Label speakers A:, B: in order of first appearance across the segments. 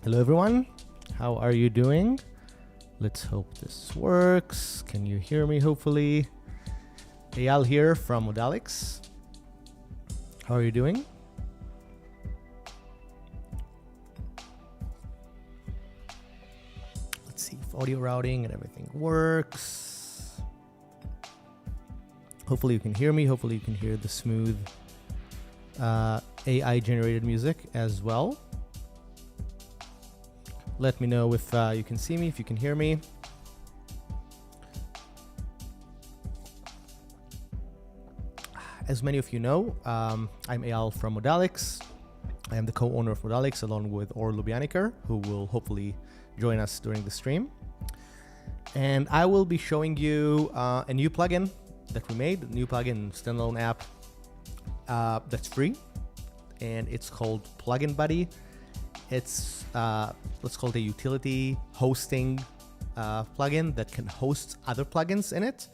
A: Hello everyone, how are you doing? Let's hope this works. Can you hear me hopefully? Eyal here from Modalix. How are you doing? Let's see if audio routing and everything works. Hopefully you can hear me. Hopefully you can hear the smooth AI generated music as well. Let me know if you can see me, if you can hear me. As many of you know, I'm Eyal from Modalix. I am the co-owner of Modalix along with Or Lubianiker, who will hopefully join us during the stream. And I will be showing you a new plugin that we made, a new plugin, standalone app that's free. And it's called Plugin Buddy. It's what's called a utility hosting plugin that can host other plugins in it.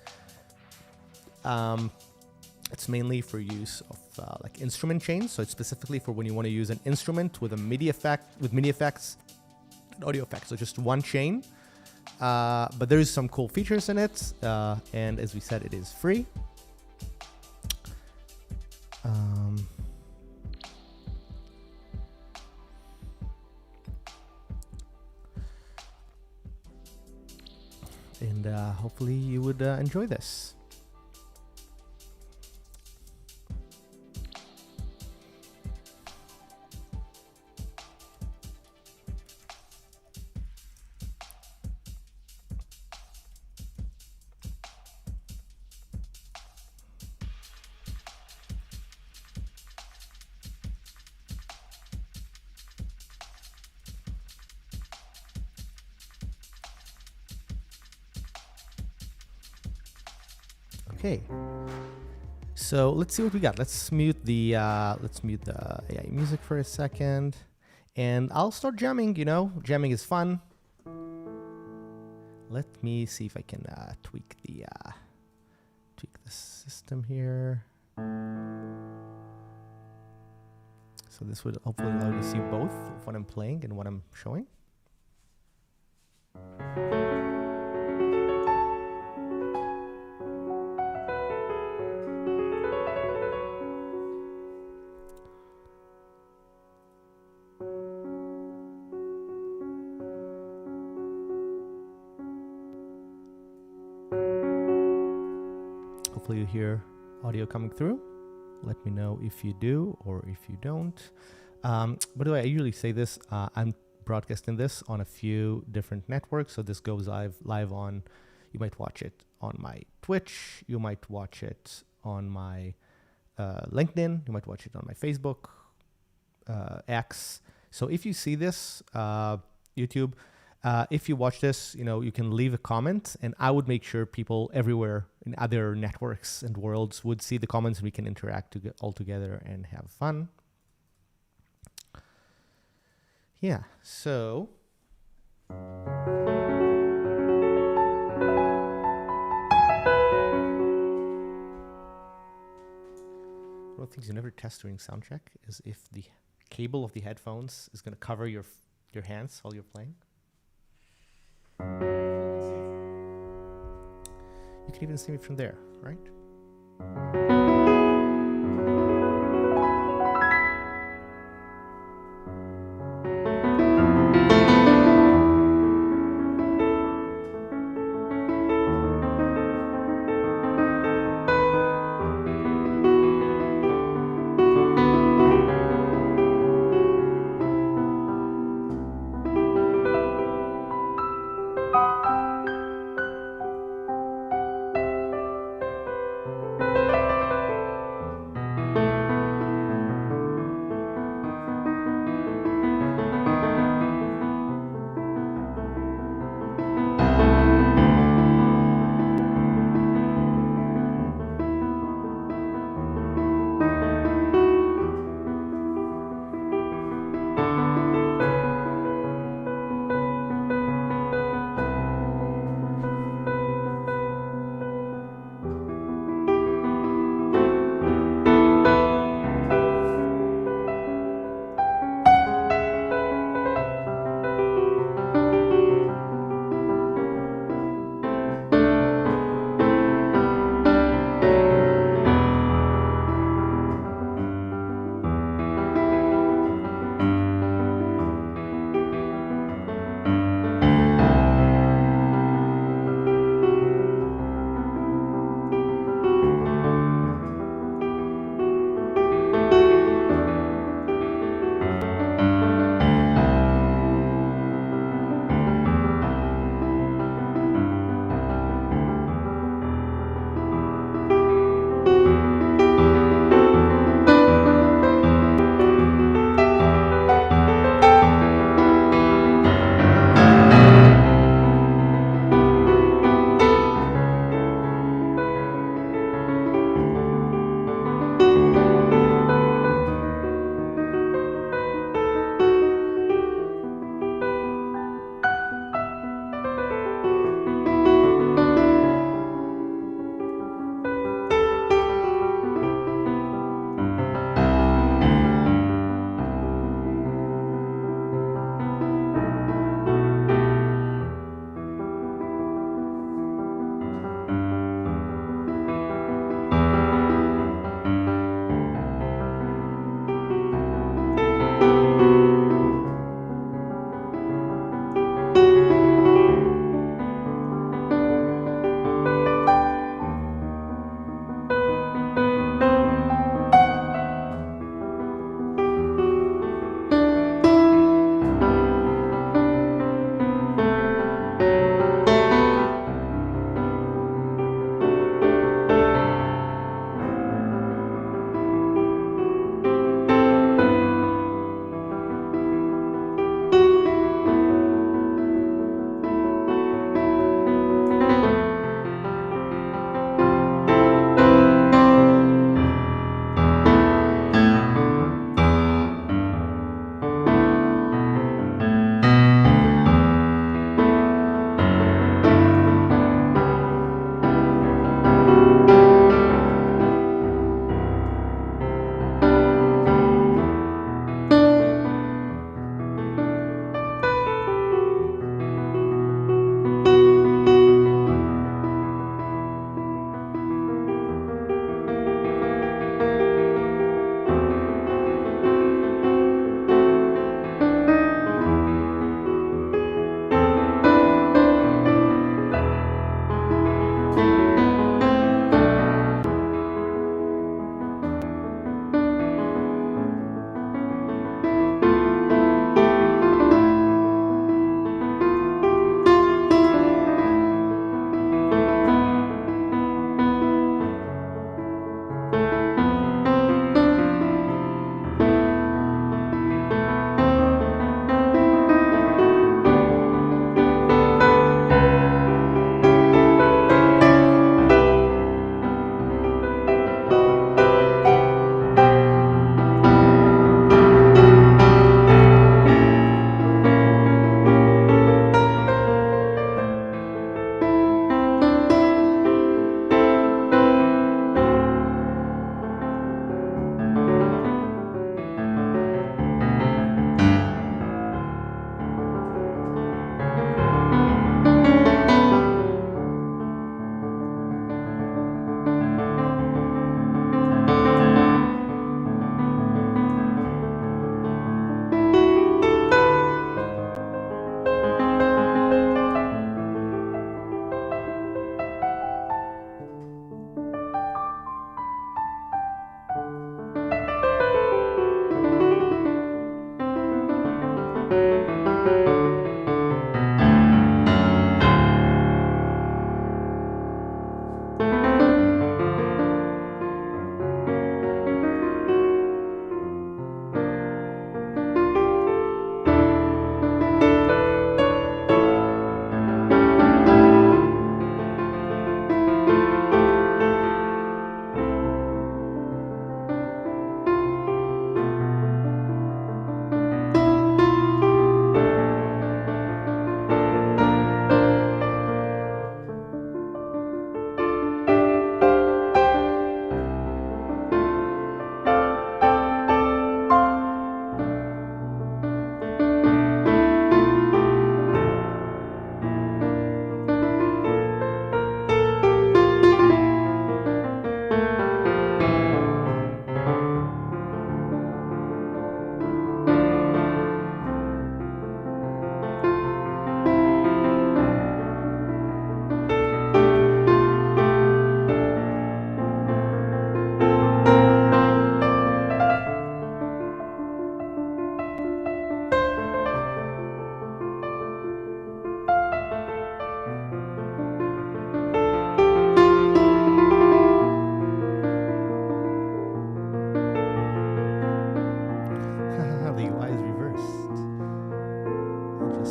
A: It's mainly for use of like instrument chains, so it's specifically for when you want to use an instrument with a MIDI effect, with MIDI effects and audio effects. So just one chain, but there is some cool features in it, and as we said, it is free. And hopefully you would enjoy this. Okay, so let's see what we got. Let's mute the AI music for a second, and I'll start jamming. You know, jamming is fun. Let me see if I can tweak the system here. So this would hopefully allow you to see both of what I'm playing and what I'm showing. Hopefully you hear audio coming through. Let me know if you do or if you don't. By the way, I usually say this, I'm broadcasting this on a few different networks. So this goes live on, you might watch it on my Twitch, you might watch it on my LinkedIn, you might watch it on my Facebook, X. So if you see this, YouTube, if you watch this, you know, you can leave a comment, and I would make sure people everywhere in other networks and worlds would see the comments, and we can interact all together and have fun. Yeah, so one of the things you never test during sound check is if the cable of the headphones is going to cover your hands while you're playing. You can even see me from there, right?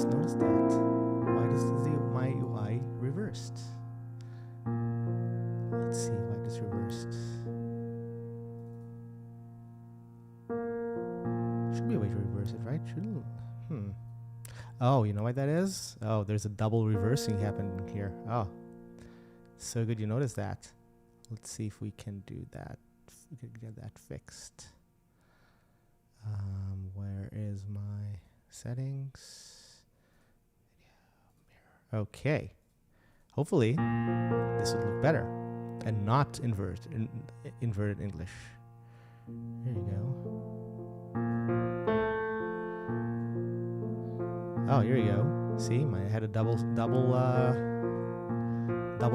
A: just noticed that. Why does my UI reversed? Let's see why this reversed. Should be a way to reverse it, right? Shouldn't. Oh, you know why that is? Oh, there's a double reversing happening here. Oh, so good you noticed that. Let's see if we can do that. If we can get that fixed. Where is my settings? Okay. Hopefully, this would look better and not inverted English. There you go. Oh, here you go. See, I had a double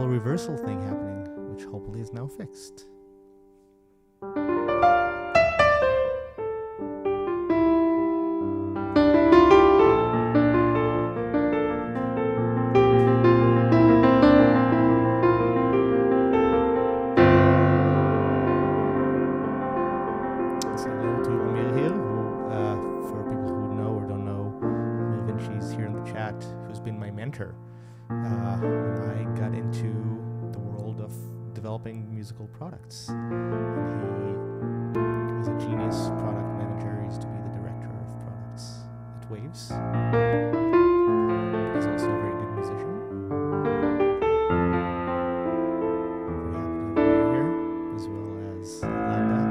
A: reversal thing happening, which hopefully is now fixed. When I got into the world of developing musical products. And he is a genius product manager. He used to be the director of products at Waves. He's also a very good musician. Very happy to have him here, as well as Landa.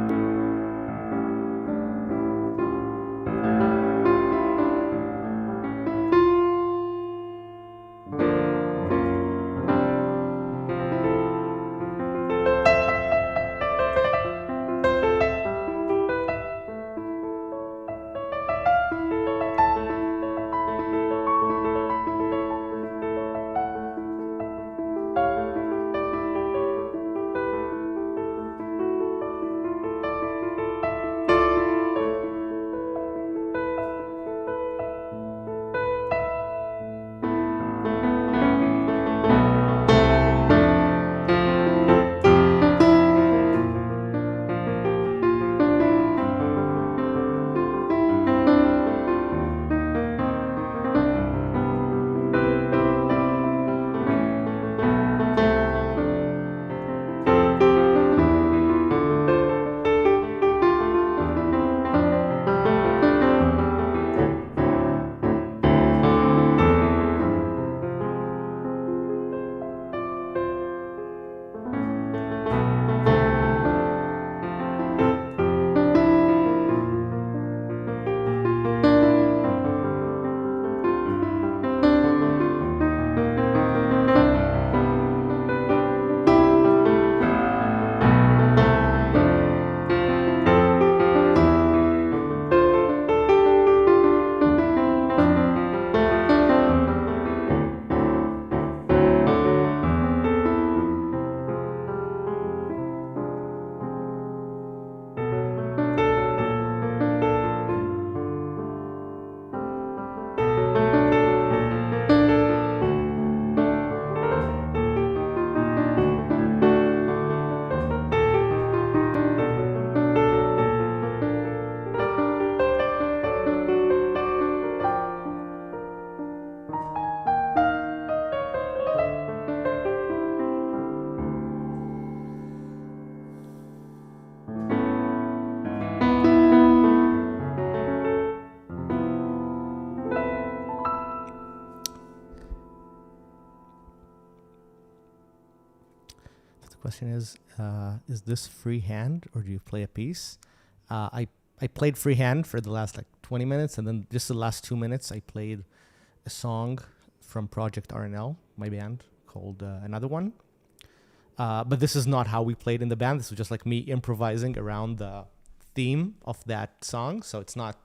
A: Question is this freehand or do you play a piece? I played freehand for the last 20 minutes, and then just the last 2 minutes I played a song from Project RNL, my band, called Another One. But this is not how we played in the band. This was just me improvising around the theme of that song. So it's not.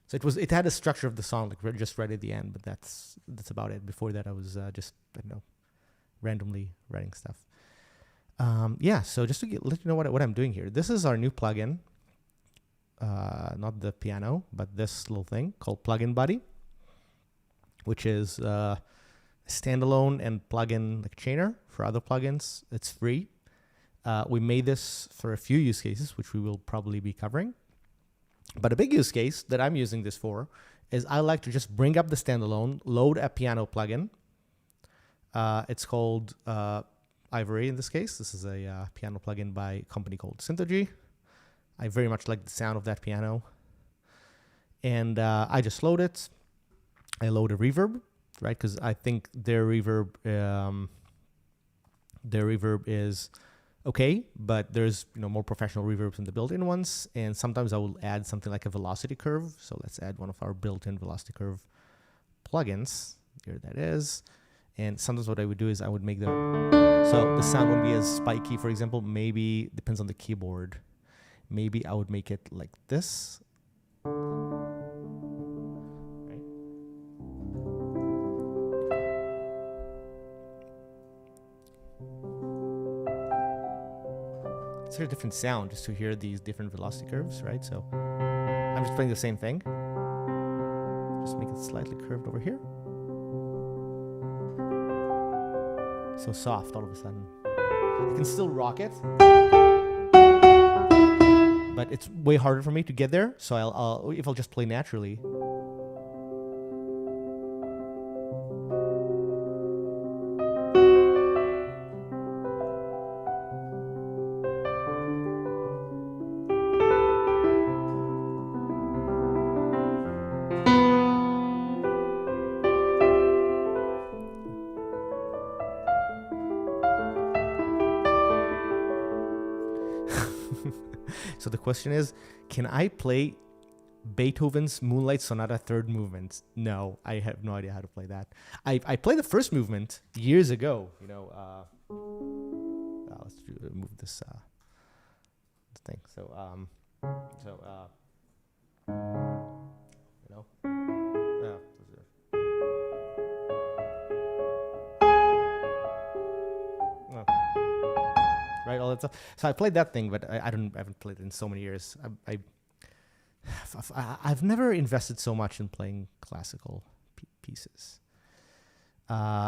A: So it had a structure of the song just right at the end, but that's about it. Before that, I was just randomly writing stuff. So just to let you know what I'm doing here. This is our new plugin, not the piano, but this little thing called Plugin Buddy, which is standalone and plugin chainer for other plugins. It's free. We made this for a few use cases, which we will probably be covering. But a big use case that I'm using this for is I like to just bring up the standalone, load a piano plugin. It's called Ivory in this case. This is a piano plugin by a company called Synthogy. I very much like the sound of that piano. And I just load it. I load a reverb, right? Because I think their reverb is okay, but there's more professional reverbs in the built-in ones, and sometimes I will add something like a velocity curve. So let's add one of our built-in velocity curve plugins. Here that is. And sometimes what I would do is I would make so the sound won't be as spiky, for example. Maybe depends on the keyboard. Maybe I would make it like this. Right. It's a different sound just to hear these different velocity curves, right? So I'm just playing the same thing. Just make it slightly curved over here. So soft all of a sudden. You can still rock it, but it's way harder for me to get there. So I'll just play naturally. So the question is, can I play Beethoven's Moonlight Sonata third movement? No, I have no idea how to play that. I played the first movement years ago. Let's move this thing. Right, all that stuff. So I played that thing, but I haven't played it in so many years. I've never invested so much in playing classical pieces,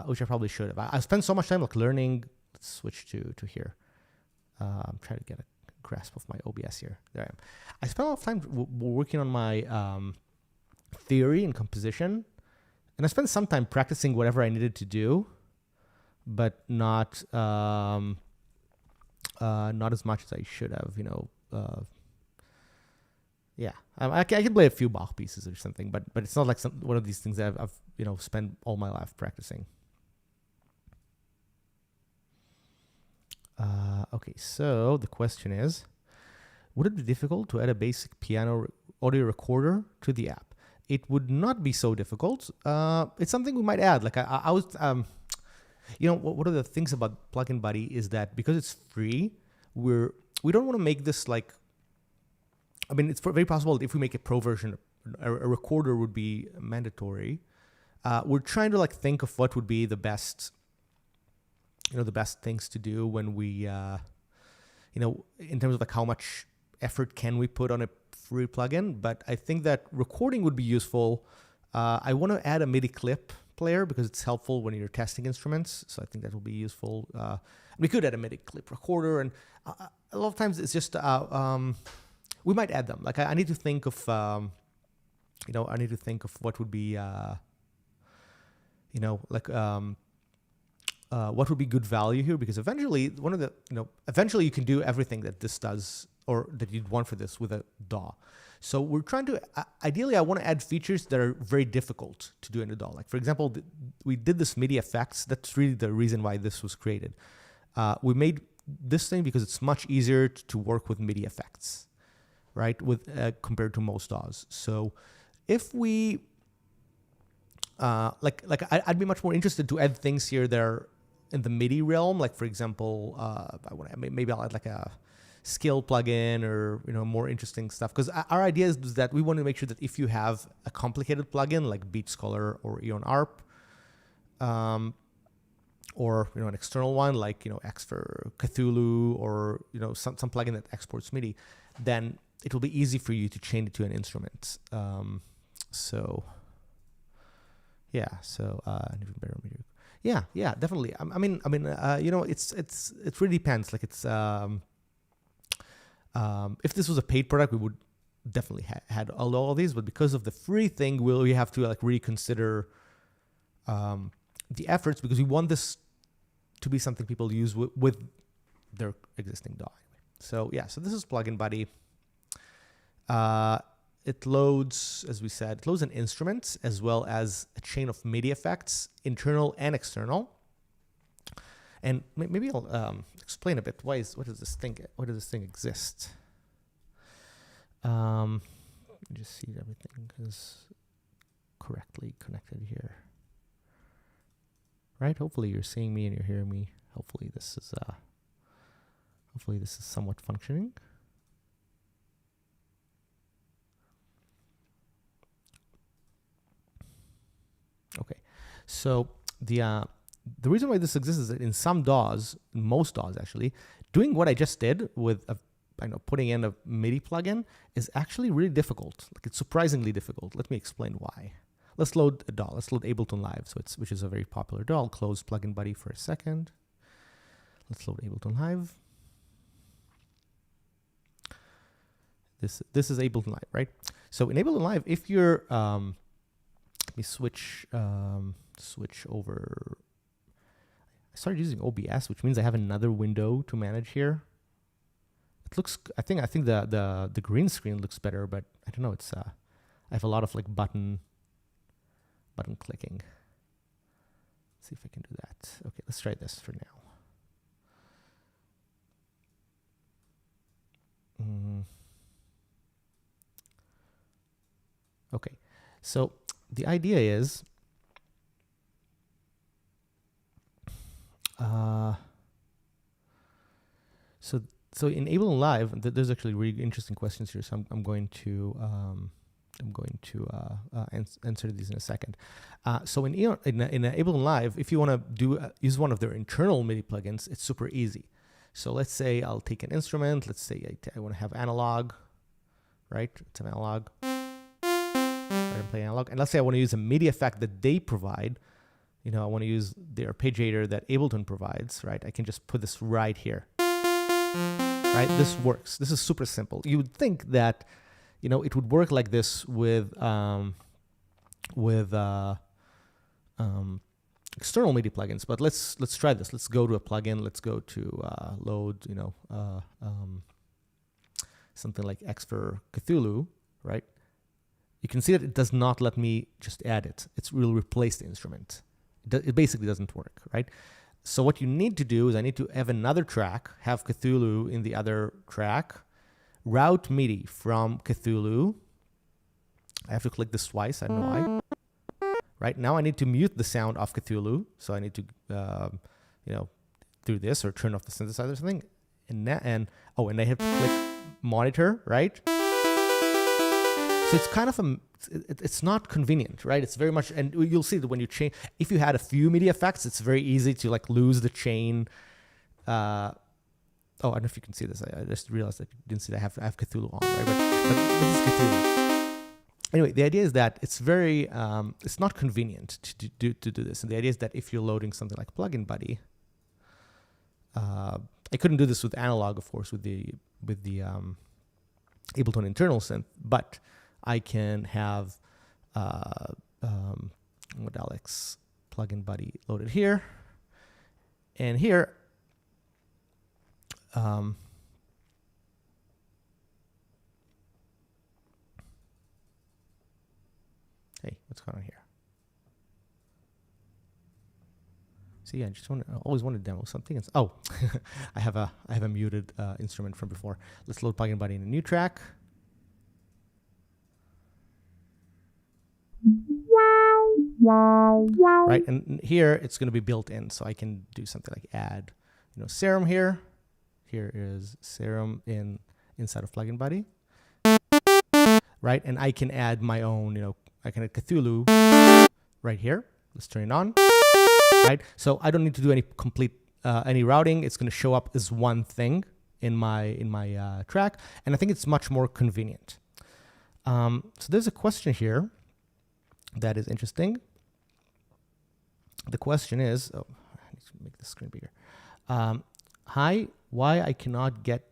A: which I probably should have. I've spent so much time learning. Let's switch to here. I'm trying to get a grasp of my OBS here. There I am. I spent a lot of time working on my theory and composition, and I spent some time practicing whatever I needed to do, but not as much as I should have. I can play a few Bach pieces or something, but it's not like one of these things that I've spent all my life practicing. Okay, so the question is, would it be difficult to add a basic piano audio recorder to the app? It would not be so difficult. It's something we might add. Like I was, one of the things about Plugin Buddy is that because it's free, we don't want to make this like. I mean, it's very possible that if we make a pro version, a recorder would be mandatory. We're trying to think of what would be the best, the best things to do when we, in terms of how much effort can we put on a free plugin. But I think that recording would be useful. I want to add a MIDI clip player because it's helpful when you're testing instruments. So I think that will be useful. We could add a MIDI clip recorder, and a lot of times it's just. We might add them. I need to think of, I need to think of what would be, what would be good value here, because eventually eventually you can do everything that this does or that you'd want for this with a DAW. So we're trying to, ideally I want to add features that are very difficult to do in a DAW. Like for example, we did this MIDI effects. That's really the reason why this was created. We made this thing because it's much easier to work with MIDI effects. Right, with compared to most DAWs. So, if we I'd be much more interested to add things here that are in the MIDI realm. Like for example, maybe I'll add a scale plugin or more interesting stuff. Because our idea is that we want to make sure that if you have a complicated plugin like Beat Scholar or Eon ARP, or an external one like X for Cthulhu or some plugin that exports MIDI, then it will be easy for you to change it to an instrument. Even better MIDI. Yeah, definitely. I mean, it really depends. If this was a paid product, we would definitely had all of these, but because of the free thing, we have to like reconsider the efforts, because we want this to be something people use with their existing DAW. So yeah, so this is Plugin Buddy. It loads, as we said, it loads an instrument as well as a chain of MIDI effects, internal and external. And maybe I'll explain a bit. Why does this thing exist? Just see everything is correctly connected here, right? Hopefully you're seeing me and you're hearing me. Hopefully this is somewhat functioning. Okay, so the reason why this exists is that in some DAWs, most DAWs actually, doing what I just did with putting in a MIDI plugin is actually really difficult. Like, it's surprisingly difficult. Let me explain why. Let's load a DAW. Let's load Ableton Live, which is a very popular DAW. I'll close Plugin Buddy for a second. Let's load Ableton Live. This is Ableton Live, right? So in Ableton Live, if you're let me switch over. I started using OBS, which means I have another window to manage here. It looks, I think the green screen looks better, but I don't know. It's I have a lot of like button clicking. Let's see if I can do that. Okay, let's try this for now. Okay, so the idea is so in Ableton Live, there's actually really interesting questions here. So I'm going to answer these in a second. So in Ableton Live, if you want to use one of their internal MIDI plugins, it's super easy. So let's say I'll take an instrument. Let's say I want to have analog, right? It's an analog. I'm playing analog, and let's say I want to use a MIDI effect that they provide. I want to use the arpeggiator that Ableton provides, right? I can just put this right here, right? This works. This is super simple. You would think that, it would work like this with external MIDI plugins, but let's try this. Let's go to a plugin. Let's go to load, something like X for Cthulhu, right? You can see that it does not let me just add it. It will replace the instrument. It basically doesn't work, right? So what you need to do is I need to have another track, have Cthulhu in the other track, route MIDI from Cthulhu. I have to click this twice. I don't know why. Right now I need to mute the sound of Cthulhu. So I need to, do this or turn off the synthesizer or something. And I have to click monitor, right? So it's kind of it's not convenient, right? It's very much, and you'll see that when you change, if you had a few MIDI effects, it's very easy to like lose the chain. I don't know if you can see this. I just realized that you didn't see that I have Cthulhu on, right? But this is Cthulhu. Anyway, the idea is that it's very, it's not convenient to do this. And the idea is that if you're loading something like Plugin Buddy, I couldn't do this with analog, of course, with the Ableton internal synth, but I can have Modellix Plugin Buddy loaded here, and here hey, what's going on here? See, I always want to demo something. I have a muted instrument from before. Let's load Plugin Buddy in a new track. Right, and here it's going to be built in, so I can do something like add, Serum here. Here is Serum inside of Plugin Buddy, right? And I can add my own, I can add Cthulhu right here. Let's turn it on, right? So I don't need to do any routing. It's going to show up as one thing in my track, and I think it's much more convenient. So there's a question here that is interesting. The question is, I need to make the screen bigger. Hi, why I cannot get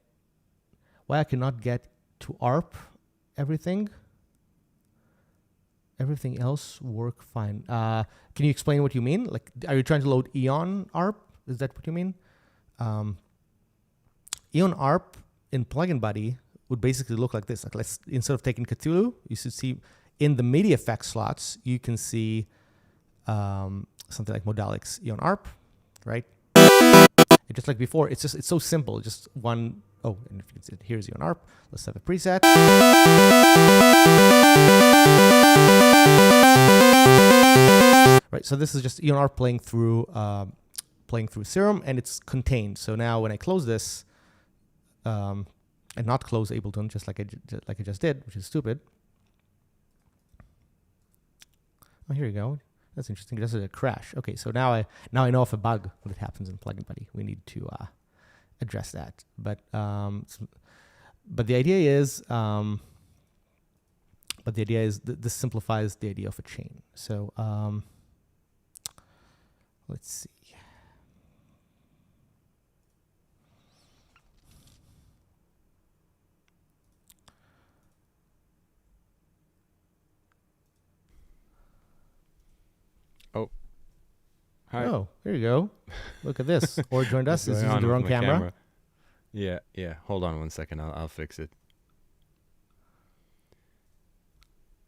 A: to ARP everything else work fine. Can you explain what you mean? Like, are you trying to load Eon ARP? Is that what you mean? Eon ARP in Plugin Buddy would basically look like this. Like, let's, instead of taking Cthulhu, you should see in the MIDI effects slots, you can see something like Modalix Eon ARP, right? And just like before, it's so simple. Just one. Oh, and if you can see it, here's Eon ARP. Let's have a preset. Right. So this is just Eon ARP playing through Serum, and it's contained. So now when I close this, and not close Ableton, just like I just did, which is stupid. Oh, here you go. That's interesting. This is a crash. Okay, so now I know of a bug when it happens in Plugin Buddy. We need to address that. But the idea is this simplifies the idea of a chain. So let's see.
B: Oh. Hi.
A: Oh, there you go. Look at this. Or joined us. This is the wrong camera.
B: Yeah. Hold on one second. I'll fix it.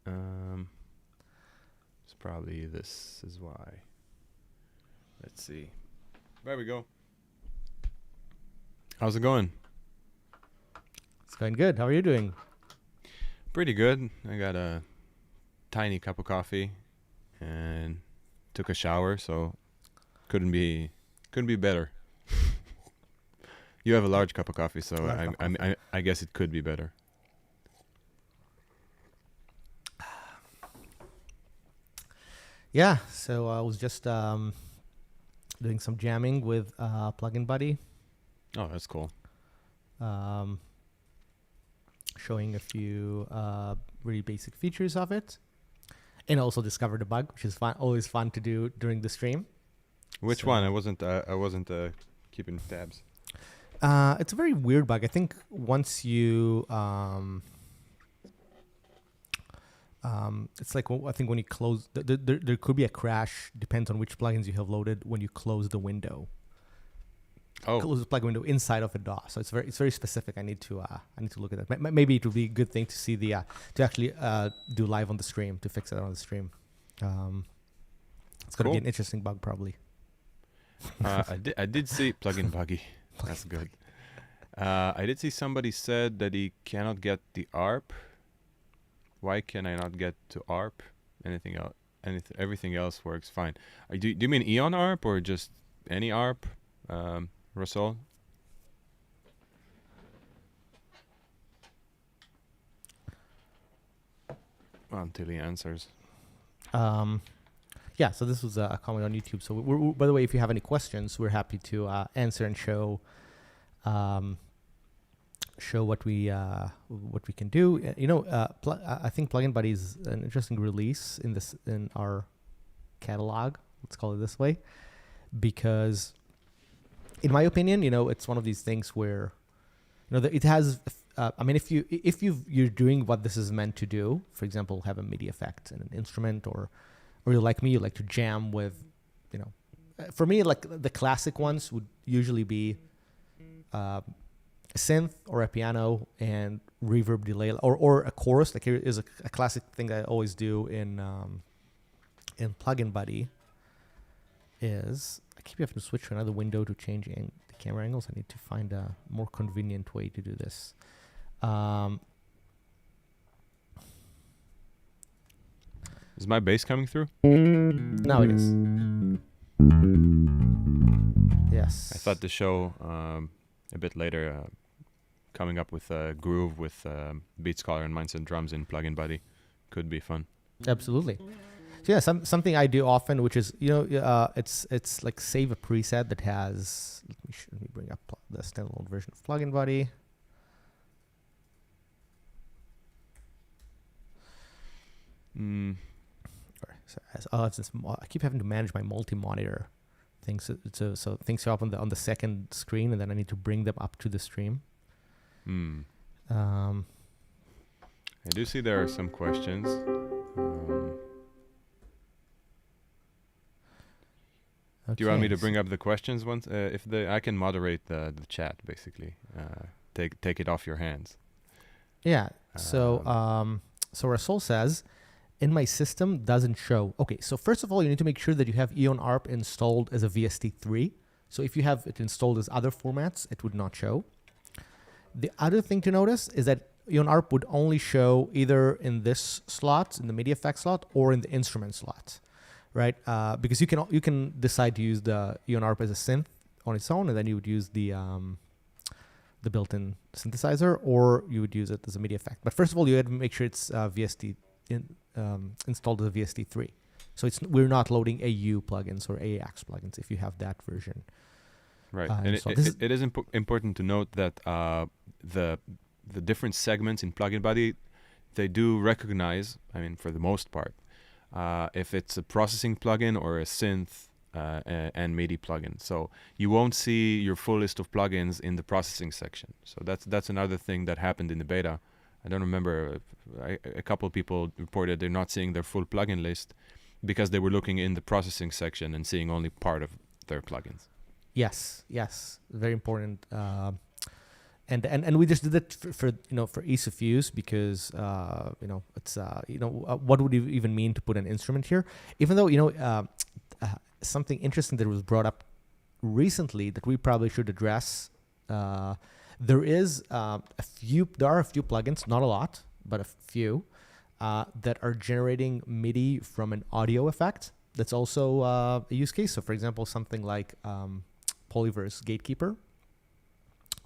B: It's probably this is why. Let's see. There we go. How's it going?
A: It's going good. How are you doing?
B: Pretty good. I got a tiny cup of coffee and took a shower, so couldn't be better. You have a large cup of coffee, so I guess it could be better.
A: Yeah, so I was just doing some jamming with Plugin Buddy.
B: Oh, that's cool.
A: Showing a few really basic features of it. And also discovered a bug, which is fun, always fun to do during the stream.
B: Which one? I wasn't keeping tabs.
A: It's a very weird bug. I think once you it's like, I think when you close, there could be a crash. Depends on which plugins you have loaded when you close the window.
B: Oh,
A: Close the plugin window inside of a DAW. So it's very specific. I need to look at that. Maybe it would be a good thing to see to actually do live on the stream, to fix it on the stream. It's going to be an interesting bug probably.
B: I did see Plugin Buggy. That's good. I did see somebody said that he cannot get the ARP. Why can I not get to ARP? Anything else? Everything else works fine. Do you mean Eon ARP or just any ARP? Russell? Well, until he answers.
A: Yeah, so this was a comment on YouTube. So we're, by the way, if you have any questions, we're happy to answer and show what we can do. I think Plugin Buddy is an interesting release in our catalog. Let's call it this way, because in my opinion, it's one of these things where, it has. If you're doing what this is meant to do, for example, have a MIDI effect and an instrument, or you're like me, you like to jam with, for me, like the classic ones would usually be a synth or a piano and reverb delay, or a chorus. Like here is a classic thing that I always do in Plugin Buddy. Is I keep having to switch to another window to change the camera angles. I need to find a more convenient way to do this.
B: Is my bass coming through?
A: Now it is. Yes.
B: I thought the show a bit later, coming up with a groove with Beat Scholar and Mindset and Drums in Plugin Buddy could be fun.
A: Absolutely. So yeah, something I do often, which is it's like save a preset that has. Let me bring up the standalone version of Plugin Buddy. I keep having to manage my multi-monitor things, so things are up on the second screen, and then I need to bring them up to the stream.
B: I do see there are some questions. Do you want me to bring up the questions once? I can moderate the chat basically. Take it off your hands.
A: Yeah. So Rasul says, in my system doesn't show. Okay. So first of all, you need to make sure that you have Eon ARP installed as a VST3. So if you have it installed as other formats, it would not show. The other thing to notice is that Eon ARP would only show either in this slot, in the media effects slot, or in the instrument slot, right? Because you can decide to use the Eon ARP as a synth on its own, and then you would use the built-in synthesizer, or you would use it as a media effect. But first of all, you have to make sure it's installed as a VST3. So we're not loading AU plugins or AAX plugins if you have that version.
B: Right, and it is important to note that the different segments in Plugin Buddy, they do recognize, I mean, for the most part, if it's a processing plugin or a synth and MIDI plugin. So you won't see your full list of plugins in the processing section. So that's another thing that happened in the beta. I don't remember, a couple of people reported they're not seeing their full plugin list because they were looking in the processing section and seeing only part of their plugins.
A: Yes, very important. And we just did it for ease of use because it's what would it even mean to put an instrument here? Even though something interesting that was brought up recently that we probably should address. There are a few plugins, not a lot, but a few that are generating MIDI from an audio effect. That's also a use case. So, for example, something like Polyverse Gatekeeper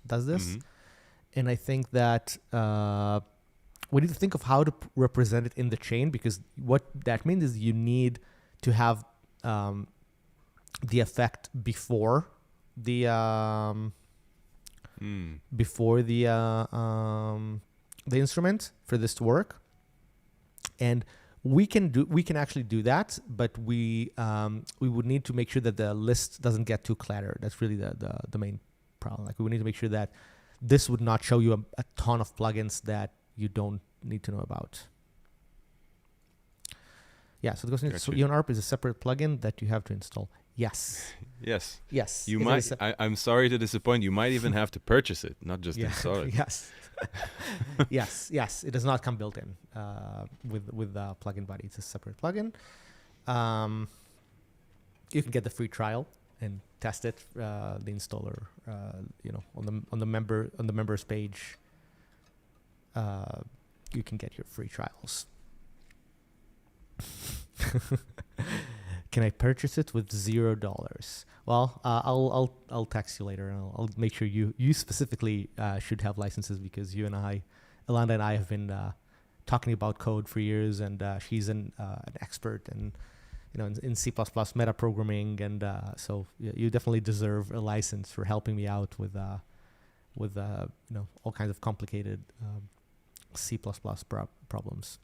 A: does this. Mm-hmm. And I think that we need to think of how to represent it in the chain, because what that means is you need to have the effect before the instrument for this to work. And we can actually do that, but we would need to make sure that the list doesn't get too cluttered. That's really the main problem. Like, we would need to make sure that this would not show you a ton of plugins that you don't need to know about. Yeah, so the question is, so Eon ARP is a separate plugin that you have to install. Yes.
B: Yes.
A: Yes.
B: You might. I'm sorry to disappoint. You might even have to purchase it, not just install it.
A: Yes. Yes. It does not come built in with Plugin Buddy. It's a separate plugin. You can get the free trial and test it. The installer, on the members page, you can get your free trials. Can I purchase it with $0? Well, I'll text you later, and I'll make sure you specifically should have licenses, because Ilana and I have been talking about code for years, and she's an expert in C++ meta programming, and so you definitely deserve a license for helping me out with all kinds of complicated C++ problems.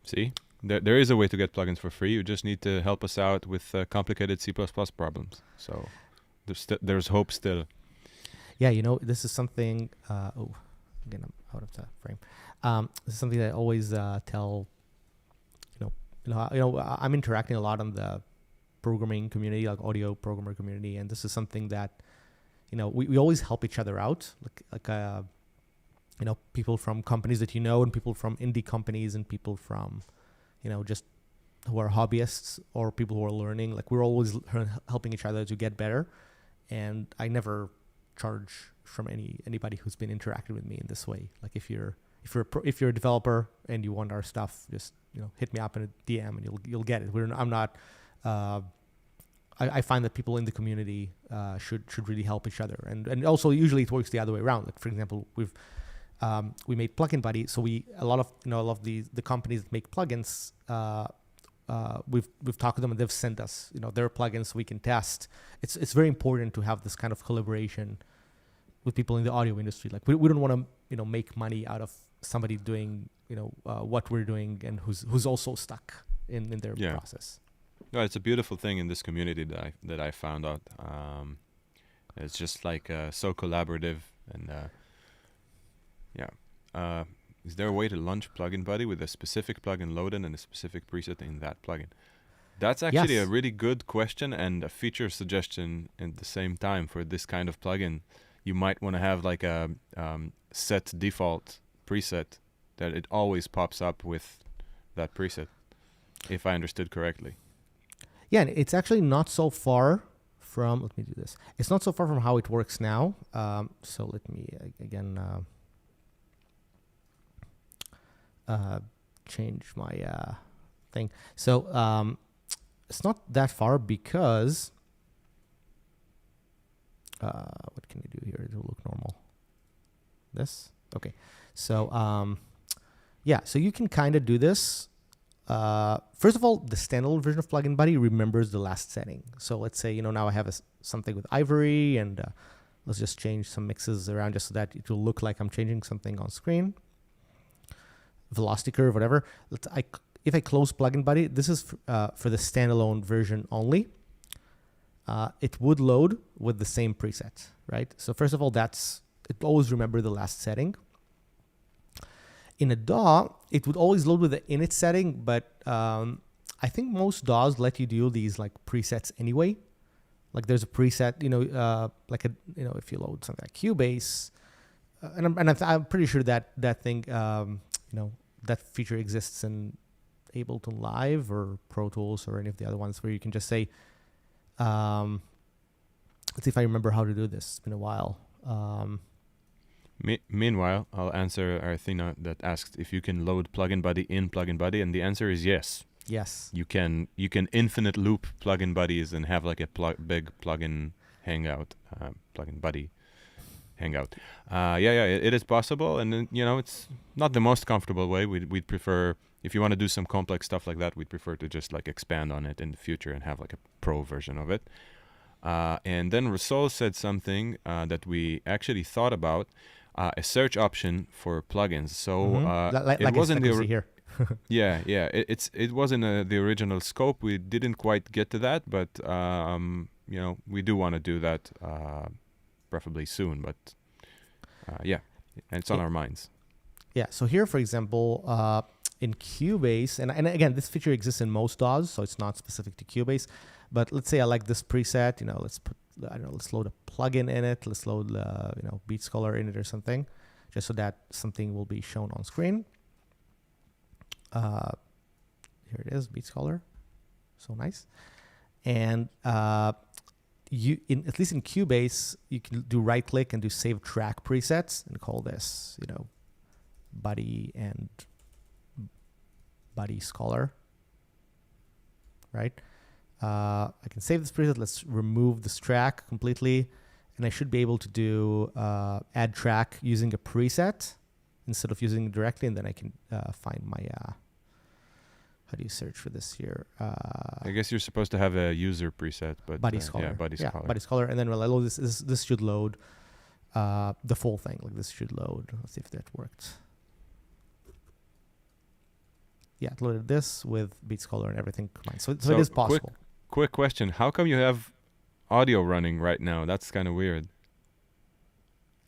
B: See? There is a way to get plugins for free. You just need to help us out with complicated C++ problems. So there's hope still.
A: Yeah, this is something. Again, I'm out of the frame. This is something that I always tell. I'm interacting a lot on the programming community, like audio programmer community, and this is something that, we always help each other out. People from companies that and people from indie companies, and people from just who are hobbyists or people who are learning. Like, we're always helping each other to get better. And I never charge from anybody who's been interacting with me in this way. Like, if you're a developer and you want our stuff, just hit me up in a DM and you'll get it. I find that people in the community should really help each other, and also usually it works the other way around. Like, for example, we made Plugin Buddy, so a lot of the companies that make plugins, we've talked to them, and they've sent us their plugins so we can test. It's very important to have this kind of collaboration with people in the audio industry. Like, we don't want to make money out of somebody doing what we're doing and who's also stuck in their process.
B: No, it's a beautiful thing in this community that I found out. It's just like so collaborative, and Is there a way to launch Plugin Buddy with a specific plugin loaded and a specific preset in that plugin? That's actually a
A: Yes.
B: really good question and a feature suggestion at the same time for this kind of plugin. You might want to have like a set default preset that it always pops up with that preset, if I understood correctly.
A: Yeah, and it's actually not so far from, let me do this. It's not so far from how it works now. So let me, again, change my thing. So it's not that far because, what can you do here to look normal? This? Okay. So, yeah, so you can kind of do this. First of all, the standalone version of Plugin Buddy remembers the last setting. So let's say, now I have something with Ivory, and let's just change some mixes around just so that it will look like I'm changing something on screen. Velocity curve, whatever. If I close Plugin Buddy, this is for the standalone version only. It would load with the same preset, right? So first of all, it always remember the last setting. In a DAW, it would always load with the init setting, but I think most DAWs let you do these like presets anyway. Like there's a preset, if you load something like Cubase, and I'm pretty sure that thing, that feature exists in Ableton Live or Pro Tools or any of the other ones where you can just say, let's see if I remember how to do this. It's been a while.
B: Meanwhile, I'll answer Arthina that asked if you can load Plugin Buddy in Plugin Buddy, and the answer is yes.
A: Yes.
B: You can infinite loop Plugin Buddies and have like a big plugin hangout, Plugin Buddy hangout. It is possible, and then, it's not the most comfortable way. We'd prefer, if you want to do some complex stuff like that, we'd prefer to just like expand on it in the future and have like a pro version of it. And then Rasol said something that we actually thought about. A search option for plugins. So it wasn't
A: here.
B: It wasn't the original scope. We didn't quite get to that, but we do want to do that preferably soon. But and it's on our minds.
A: Yeah. So here, for example, in Cubase, and again, this feature exists in most DAWs, so it's not specific to Cubase. But let's say I like this preset. Let's load a plugin in it. Let's load Beat Scholar in it or something, just so that something will be shown on screen. Here it is, Beat Scholar. So nice. And at least in Cubase, you can do right click and do save track presets and call this, Buddy and Buddy Scholar. Right? I can save this preset. Let's remove this track completely. And I should be able to do add track using a preset instead of using it directly. And then I can find my, how do you search for this here?
B: I guess you're supposed to have a user preset, but
A: Buddy Scholar.
B: Yeah, Buddy Scholar.
A: Buddy Scholar. And then when I load this should load the full thing. Like this should load. Let's see if that worked. Yeah, it loaded this with Beat Scholar and everything combined. So it is possible.
B: Quick question. How come you have audio running right now? That's kind of weird.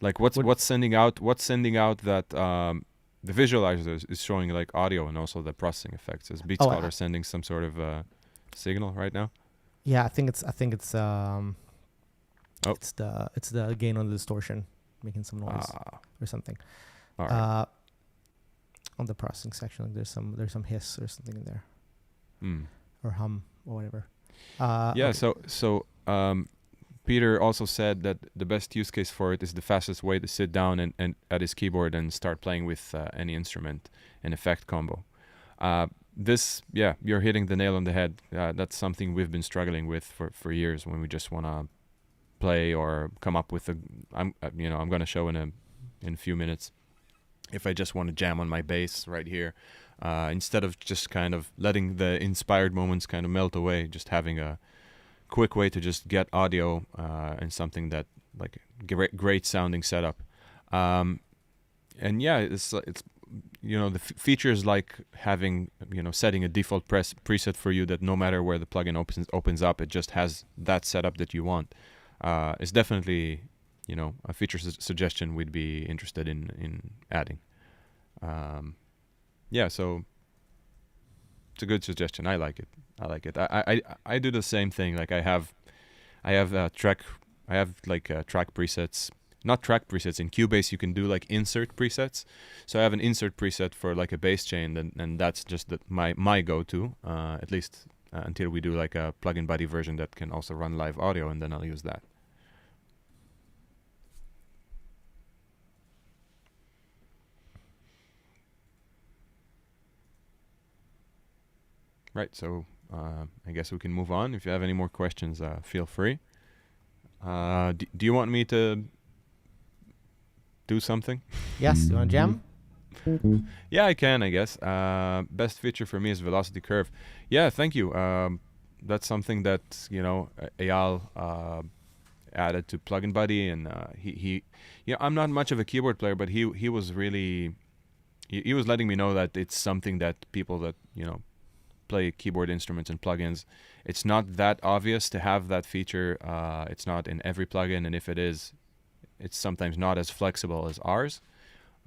B: Like what's sending out that the visualizer is showing like audio and also the processing effects. Is Beat Scholar sending some sort of signal right now?
A: Yeah, I think it's it's the gain on the distortion making some noise or something.
B: All right.
A: On the processing section, like there's some hiss or something in there, or hum or whatever.
B: Okay. So Peter also said that the best use case for it is the fastest way to sit down and at his keyboard and start playing with any instrument and effect combo. You're hitting the nail on the head. That's something we've been struggling with for years when we just want to play or come up with I'm going to show in a few minutes. If I just want to jam on my bass right here, instead of just kind of letting the inspired moments kind of melt away, just having a quick way to just get audio and something that like great sounding setup. It's the features like having setting a default preset for you that no matter where the plugin opens up, it just has that setup that you want. It's definitely a feature suggestion we'd be interested in adding. Yeah, so it's a good suggestion. I like it. I do the same thing. Like I have track presets. Not track presets. In Cubase, you can do like insert presets. So I have an insert preset for like a bass chain, and that's just my go-to, at least until we do like a plugin body version that can also run live audio, and then I'll use that. Right, so I guess we can move on. If you have any more questions, feel free. Do you want me to do something?
A: Yes, you want to jam?
B: Yeah, I can, I guess. Best feature for me is velocity curve. Yeah, thank you. That's something that, Eyal added to Plugin Buddy, and he I'm not much of a keyboard player, but he was really, he was letting me know that it's something that people that, play keyboard instruments and plugins, it's not that obvious to have that feature. It's not in every plugin, and if it is, it's sometimes not as flexible as ours.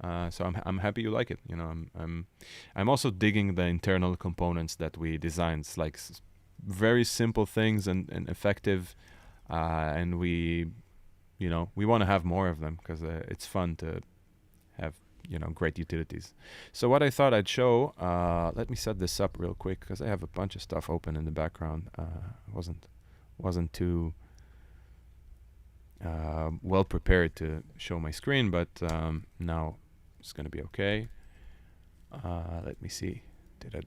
B: So I'm happy you like it. I'm also digging the internal components that we designed. It's like very simple things and effective, and we want to have more of them because it's fun to have great utilities. So what I thought I'd show, let me set this up real quick because I have a bunch of stuff open in the background. Wasn't too well prepared to show my screen, but now it's gonna be okay. Let me see.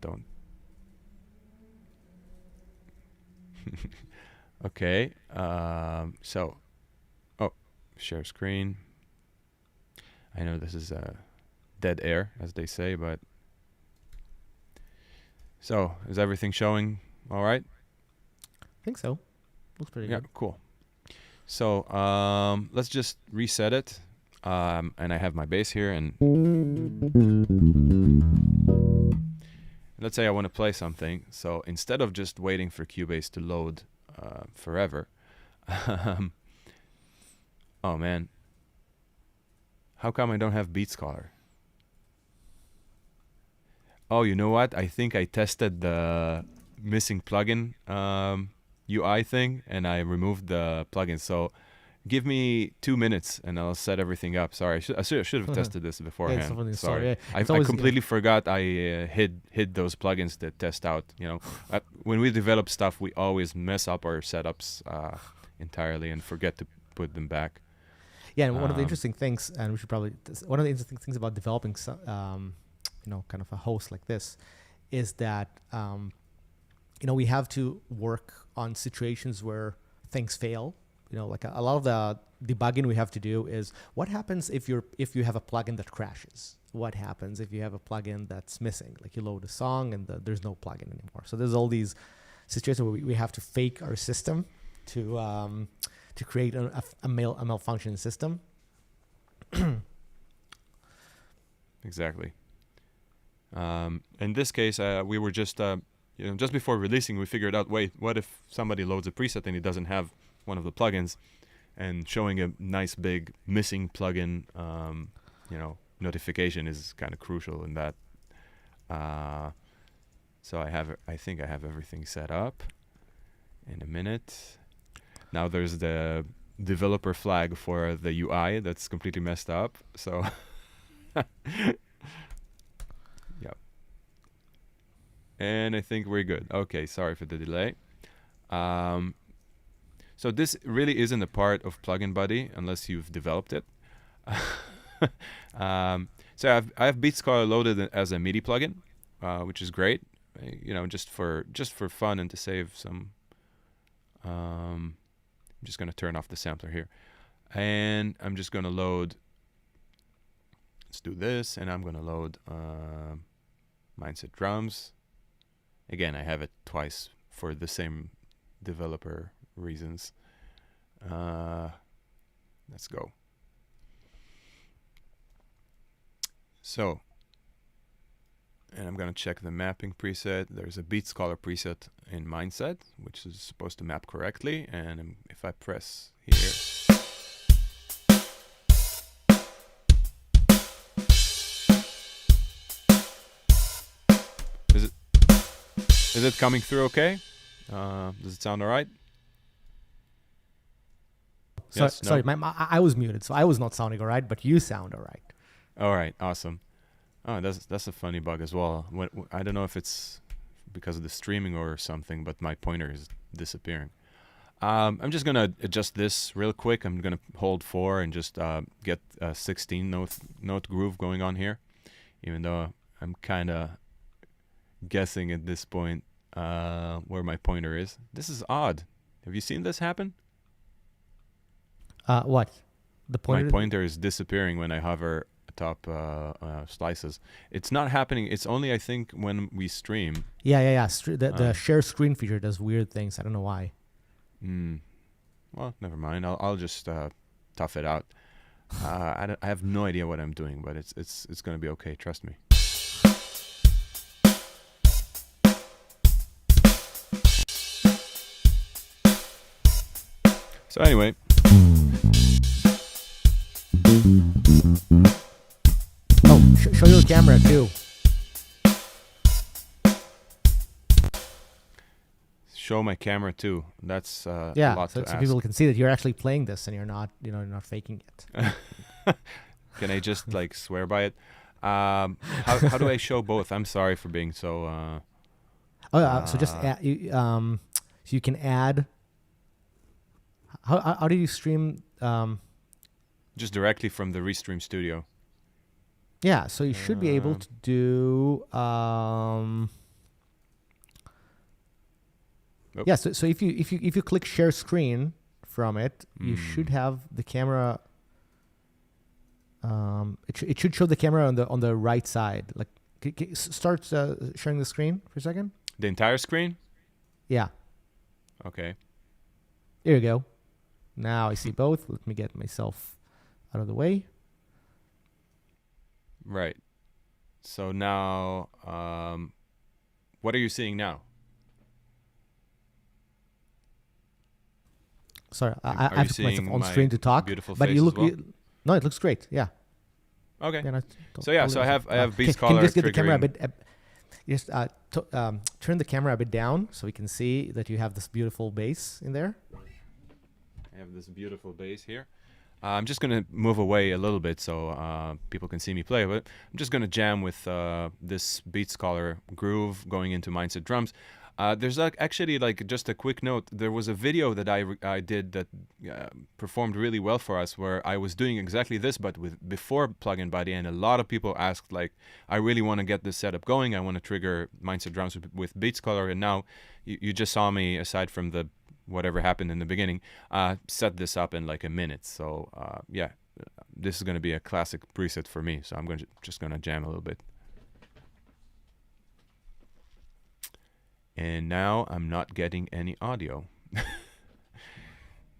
B: Don't okay. So share screen. I know this is dead air, as they say, but so is everything showing all right?
A: I think so. Looks pretty good.
B: Yeah, cool. So let's just reset it. And I have my bass here, and let's say I want to play something. So instead of just waiting for Cubase to load forever, oh man, how come I don't have Beat Scholar? Oh, you know what? I think I tested the missing plugin UI thing, and I removed the plugin. So give me 2 minutes, and I'll set everything up. Sorry, I should have tested this beforehand. Sorry, I completely forgot I hid those plugins that test out. When we develop stuff, we always mess up our setups entirely and forget to put them back.
A: Yeah, and one of the interesting things, and we should probably, one of the interesting things about developing, kind of a host like this, is that, we have to work on situations where things fail. Like a lot of the debugging we have to do is what happens if you have a plugin that crashes? What happens if you have a plugin that's missing? Like you load a song and there's no plugin anymore. So there's all these situations where we have to fake our system to create a malfunction system.
B: Exactly. In this case, we were just just before releasing, we figured out, wait, what if somebody loads a preset and it doesn't have one of the plugins, and showing a nice big missing plugin, notification is kind of crucial in that. So I think I have everything set up. In a minute. Now there's the developer flag for the UI that's completely messed up. So, yeah. And I think we're good. Okay, sorry for the delay. So this really isn't a part of Plugin Buddy unless you've developed it. So I have Beat Scholar loaded as a MIDI plugin, which is great. Just for fun and to save some. I'm just gonna turn off the sampler here, and I'm just gonna load. Let's do this, and I'm gonna load Mindset Drums. Again, I have it twice for the same developer reasons. Let's go. So, and I'm gonna check the mapping preset. There's a Beat Scholar preset in Mindset, which is supposed to map correctly. And if I press here, Is it coming through okay? Does it sound all right? Yes, no?
A: Sorry, I was muted, so I was not sounding all right, but you sound all right.
B: All right, awesome. Oh, that's a funny bug as well. I don't know if it's because of the streaming or something, but my pointer is disappearing. I'm just gonna adjust this real quick. I'm gonna hold 4 and just get a 16 note groove going on here, even though I'm kind of guessing at this point where my pointer is. This is odd. Have you seen this happen?
A: What? The pointer?
B: My pointer is disappearing when I hover atop slices. It's not happening. It's only, I think, when we stream.
A: Yeah. The share screen feature does weird things. I don't know why.
B: Well, never mind. I'll just tough it out. I have no idea what I'm doing, but it's gonna be okay. Trust me. So anyway.
A: Oh, show your camera too.
B: Show my camera too. That's a lot
A: so
B: to ask.
A: people can see that you're actually playing this and you're not, you're not faking it.
B: Can I just like swear by it? How do I show both? I'm sorry for being so.
A: So just add, so you can add. How do you stream?
B: Just directly from the Restream Studio.
A: Yeah, so you should be able to do. Yeah, so if you click share screen from it, you should have the camera. It should show the camera on the right side. Like, start sharing the screen for a second.
B: The entire screen?
A: Yeah.
B: Okay.
A: There you go. Now I see both. Let me get myself out of the way.
B: Right. So now, what are you seeing now?
A: Sorry, I have to put myself on screen to talk.
B: Beautiful
A: but
B: face
A: you look.
B: as well?
A: No, it looks great. Yeah.
B: Okay.
A: Yeah,
B: So I have Beats
A: Can you
B: Caller
A: just get the camera a
B: triggering.
A: bit? Just turn the camera a bit down so we can see that you have this beautiful bass in there.
B: I have this beautiful bass here. I'm just going to move away a little bit so people can see me play, but I'm just going to jam with this Beats Caller groove going into Mindset Drums. There's actually, like, just a quick note. There was a video that I did that performed really well for us, where I was doing exactly this, but before Plugin Buddy, and a lot of people asked, like, I really want to get this setup going. I want to trigger Mindset Drums with Beats Caller, and now you just saw me, aside from the whatever happened in the beginning, set this up in like a minute. So yeah, this is going to be a classic preset for me. So I'm just going to jam a little bit. And now I'm not getting any audio.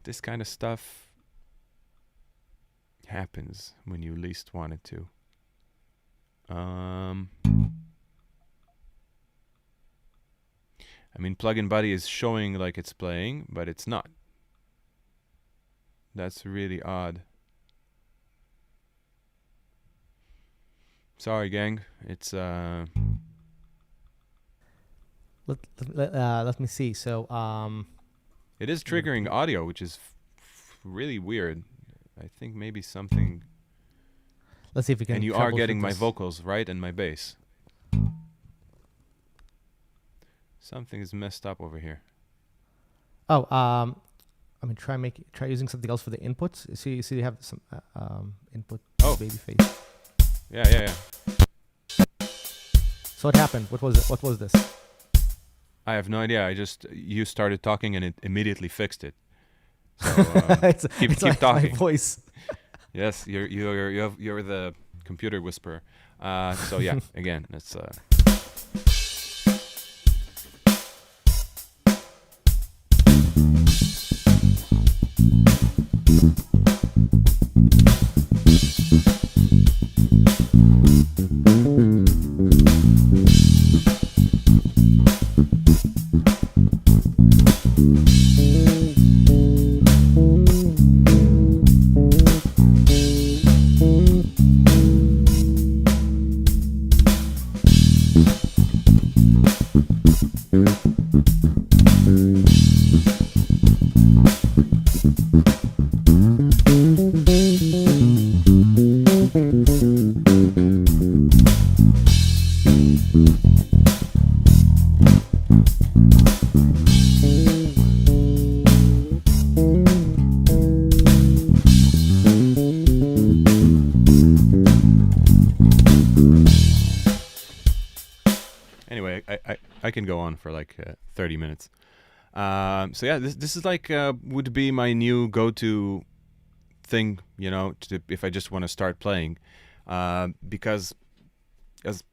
B: This kind of stuff happens when you least want it to. I mean, Plugin Buddy is showing like it's playing, but it's not. That's really odd. Sorry, gang. It's
A: Let me see. So
B: it is triggering audio, which is really weird. I think maybe something.
A: Let's see if we can.
B: And you are
A: troubleshoot
B: getting my
A: this.
B: vocals, right, and my bass. Something is messed up over here.
A: Oh, I mean, try using something else for the inputs. See, you have some input.
B: Oh.
A: Baby face.
B: Yeah.
A: So what happened? What was it? What was this?
B: I have no idea. You started talking and it immediately fixed it. So keep
A: like
B: talking.
A: My voice.
B: Yes, you're the computer whisperer. So yeah, again, it's. Anyway, I can go on for like 30 minutes. So yeah, this is like would be my new go-to thing, you know, if I just want to start playing, because as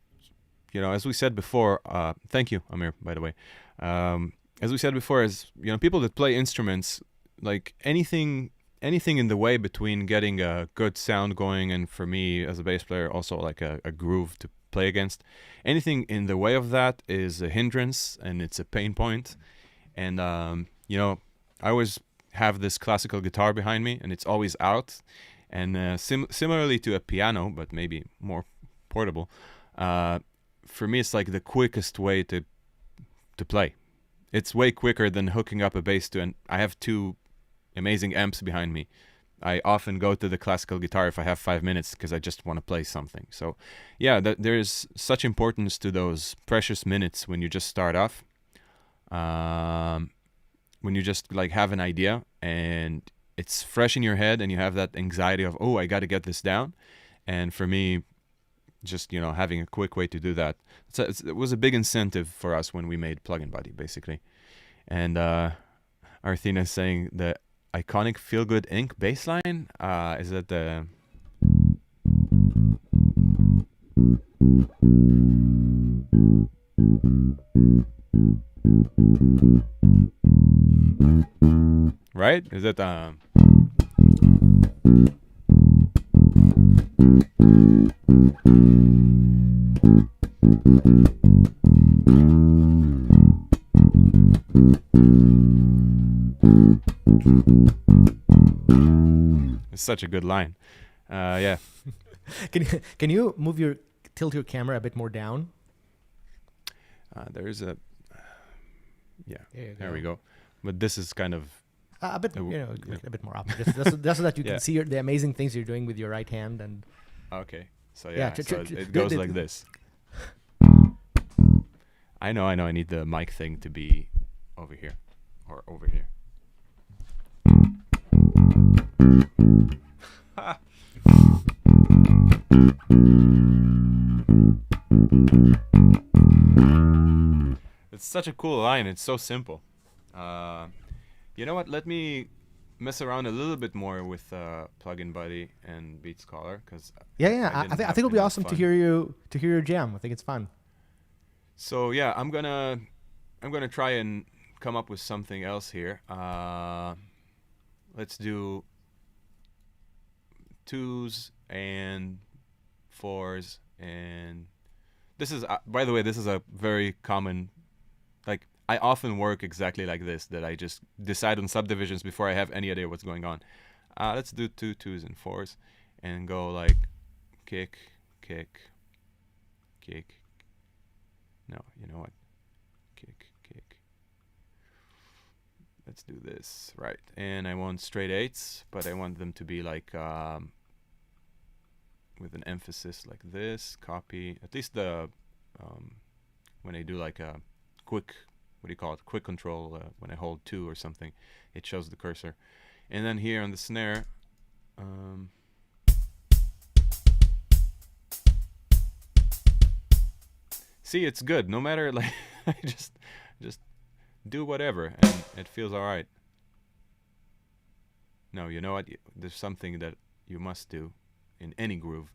B: you know, as we said before, thank you, Amir, by the way. As we said before, as you know, people that play instruments, like anything in the way between getting a good sound going, and for me as a bass player, also like a groove to play against, anything in the way of that is a hindrance and it's a pain point. And you know, I always have this classical guitar behind me and it's always out, and similarly to a piano, but maybe more portable, for me it's like the quickest way to play. It's way quicker than hooking up a bass to, and I have two amazing amps behind me. I often go to the classical guitar if I have 5 minutes because I just want to play something. So yeah, there's such importance to those precious minutes when you just start off, when you just like have an idea and it's fresh in your head and you have that anxiety of, oh, I got to get this down. And for me, just, you know, having a quick way to do that, it was a big incentive for us when we made Plugin Buddy, basically. And Arthina is saying the iconic Feel Good Inc. bass line, is that the... Right? Is that It's such a good line. Yeah.
A: Can you tilt your camera a bit more down?
B: There's a... Yeah, there we
A: go.
B: go. But this is kind of...
A: A bit, you know, a bit more up. Just so that you can see the amazing things you're doing with your right hand. And
B: okay, so yeah, so it goes like this. I know. I need the mic thing to be over here, or over here. It's such a cool line. It's so simple. You know what? Let me mess around a little bit more with Plugin Buddy and Beat Scholar, because
A: I think it'll be awesome to hear your jam. I think it's fun.
B: So yeah, I'm gonna try and come up with something else here. Let's do 2s and 4s, and this is by the way, this is a very common, like, I often work exactly like this, that I just decide on subdivisions before I have any idea what's going on. Let's do 2 2s and 4s and go like kick, kick, kick. No, you know what? Kick, kick. Let's do this, right. And I want straight 8s, but I want them to be like with an emphasis like this. Copy, at least the when I do like a quick, what do you call it, quick control, when I hold 2 or something, it shows the cursor. And then here on the snare, see, it's good. No matter, like, I just do whatever, and it feels all right. No, you know what? There's something that you must do in any groove,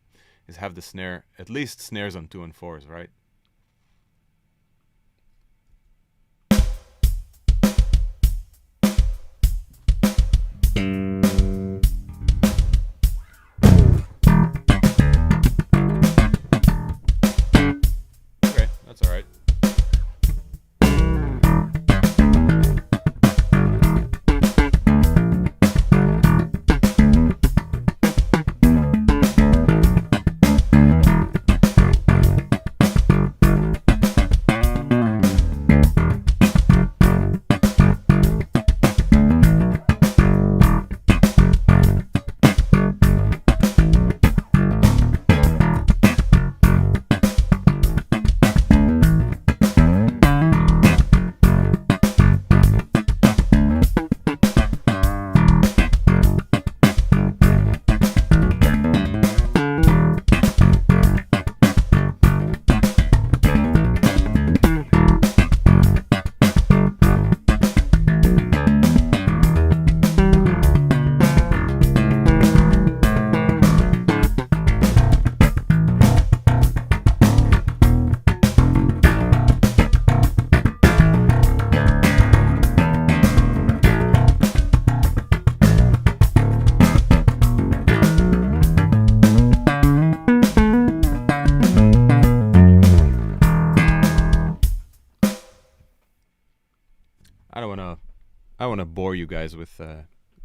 B: is have the snare, at least snares on 2 and 4s, right? Okay, that's all right. I don't wanna bore you guys with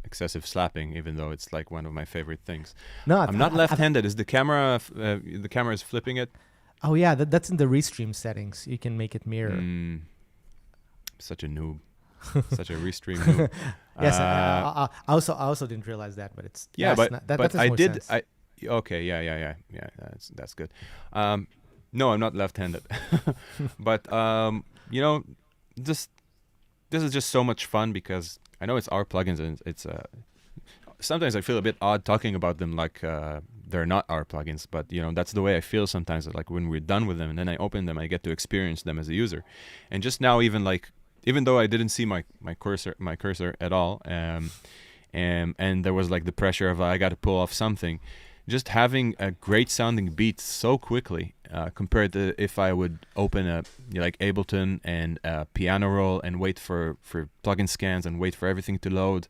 B: excessive slapping, even though it's like one of my favorite things.
A: No,
B: I'm not left-handed. Is the camera the camera is flipping it?
A: Oh yeah, that's in the restream settings. You can make it mirror.
B: Such a noob. Such a restream noob.
A: Yes, I also didn't realize that, but it's
B: Yeah,
A: yes,
B: but
A: that
B: but
A: makes
B: I
A: more
B: did.
A: sense.
B: Okay, yeah. That's good. No, I'm not left-handed, but you know, this is just so much fun because I know it's our plugins and it's sometimes I feel a bit odd talking about them like they're not our plugins, but you know that's the way I feel sometimes. Like when we're done with them and then I open them, I get to experience them as a user. And just now, even though I didn't see my cursor at all, and there was like the pressure of I got to pull off something, just having a great sounding beat so quickly compared to if I would open like Ableton and piano roll and wait for plugin scans and wait for everything to load.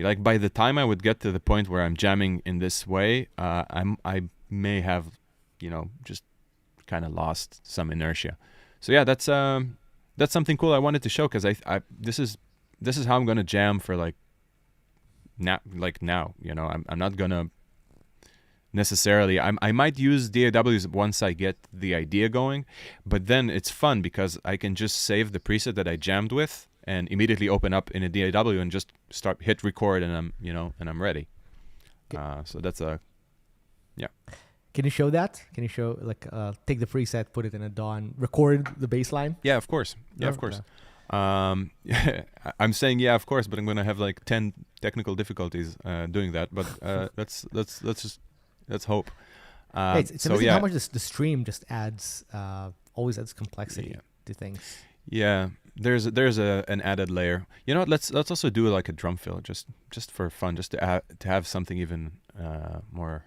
B: Like by the time I would get to the point where I'm jamming in this way, I may have, just kind of lost some inertia. So yeah, that's something cool I wanted to show because I this is how I'm gonna jam for like now. I'm not gonna necessarily. I might use DAWs once I get the idea going, but then it's fun because I can just save the preset that I jammed with and immediately open up in a DAW and just hit record and I'm ready. So that's yeah.
A: Can you show that? Can you show take the preset, put it in a DAW, and record the bass line?
B: Yeah, of course. Yeah, of course. I'm saying yeah, of course, but I'm gonna have like 10 technical difficulties doing that. But let's hope.
A: It's amazing how much the stream just always adds complexity to things.
B: Yeah, there's an added layer. You know what? Let's also do like a drum fill just for fun, just to have something even more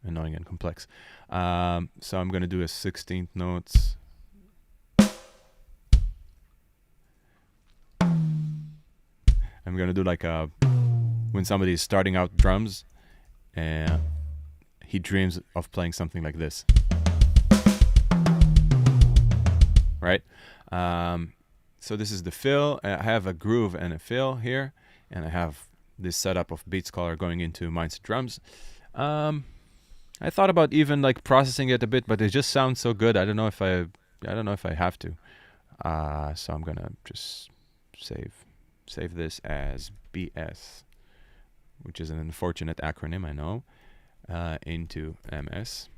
B: annoying and complex. So I'm gonna do a 16th notes. I'm gonna do like when somebody is starting out drums, and he dreams of playing something like this, right? So this is the fill. I have a groove and a fill here, and I have this setup of BeatScholar going into Mindset Drums. I thought about even like processing it a bit, but it just sounds so good. I don't know if I have to. So I'm gonna just save this as BS, which is an unfortunate acronym, I know, into MS.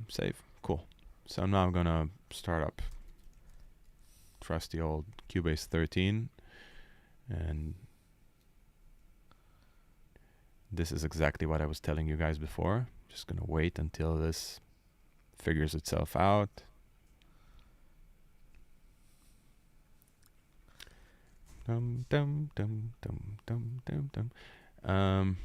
B: Save. Cool. So now I'm gonna start up trusty old Cubase 13, and this is exactly what I was telling you guys before. Just gonna wait until this figures itself out. Dum dum dum dum dum dum dum.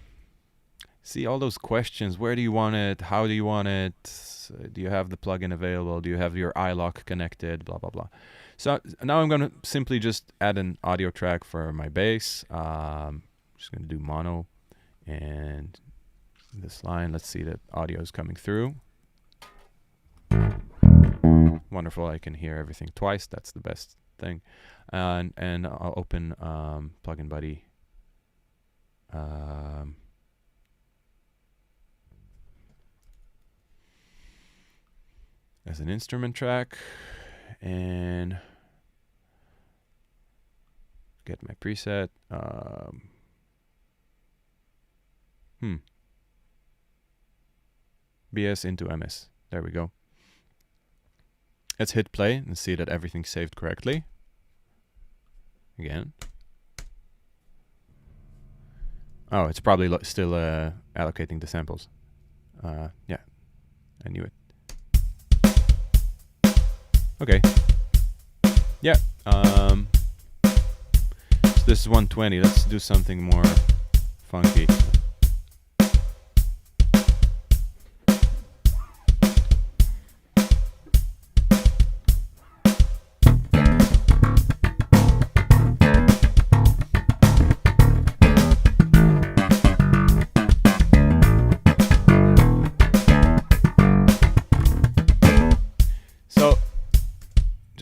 B: See all those questions. Where do you want it? How do you want it? Do you have the plugin available? Do you have your iLok connected? Blah blah blah. So now I'm gonna simply just add an audio track for my bass. Just gonna do mono, and this line. Let's see that audio is coming through. Wonderful. I can hear everything twice. That's the best thing. And I'll open Plugin Buddy. As an instrument track, and get my preset. BS into MS. There we go. Let's hit play and see that everything's saved correctly. Again. Oh, it's probably still allocating the samples. Yeah, I knew it. Okay. Yeah. So this is 120. Let's do something more funky.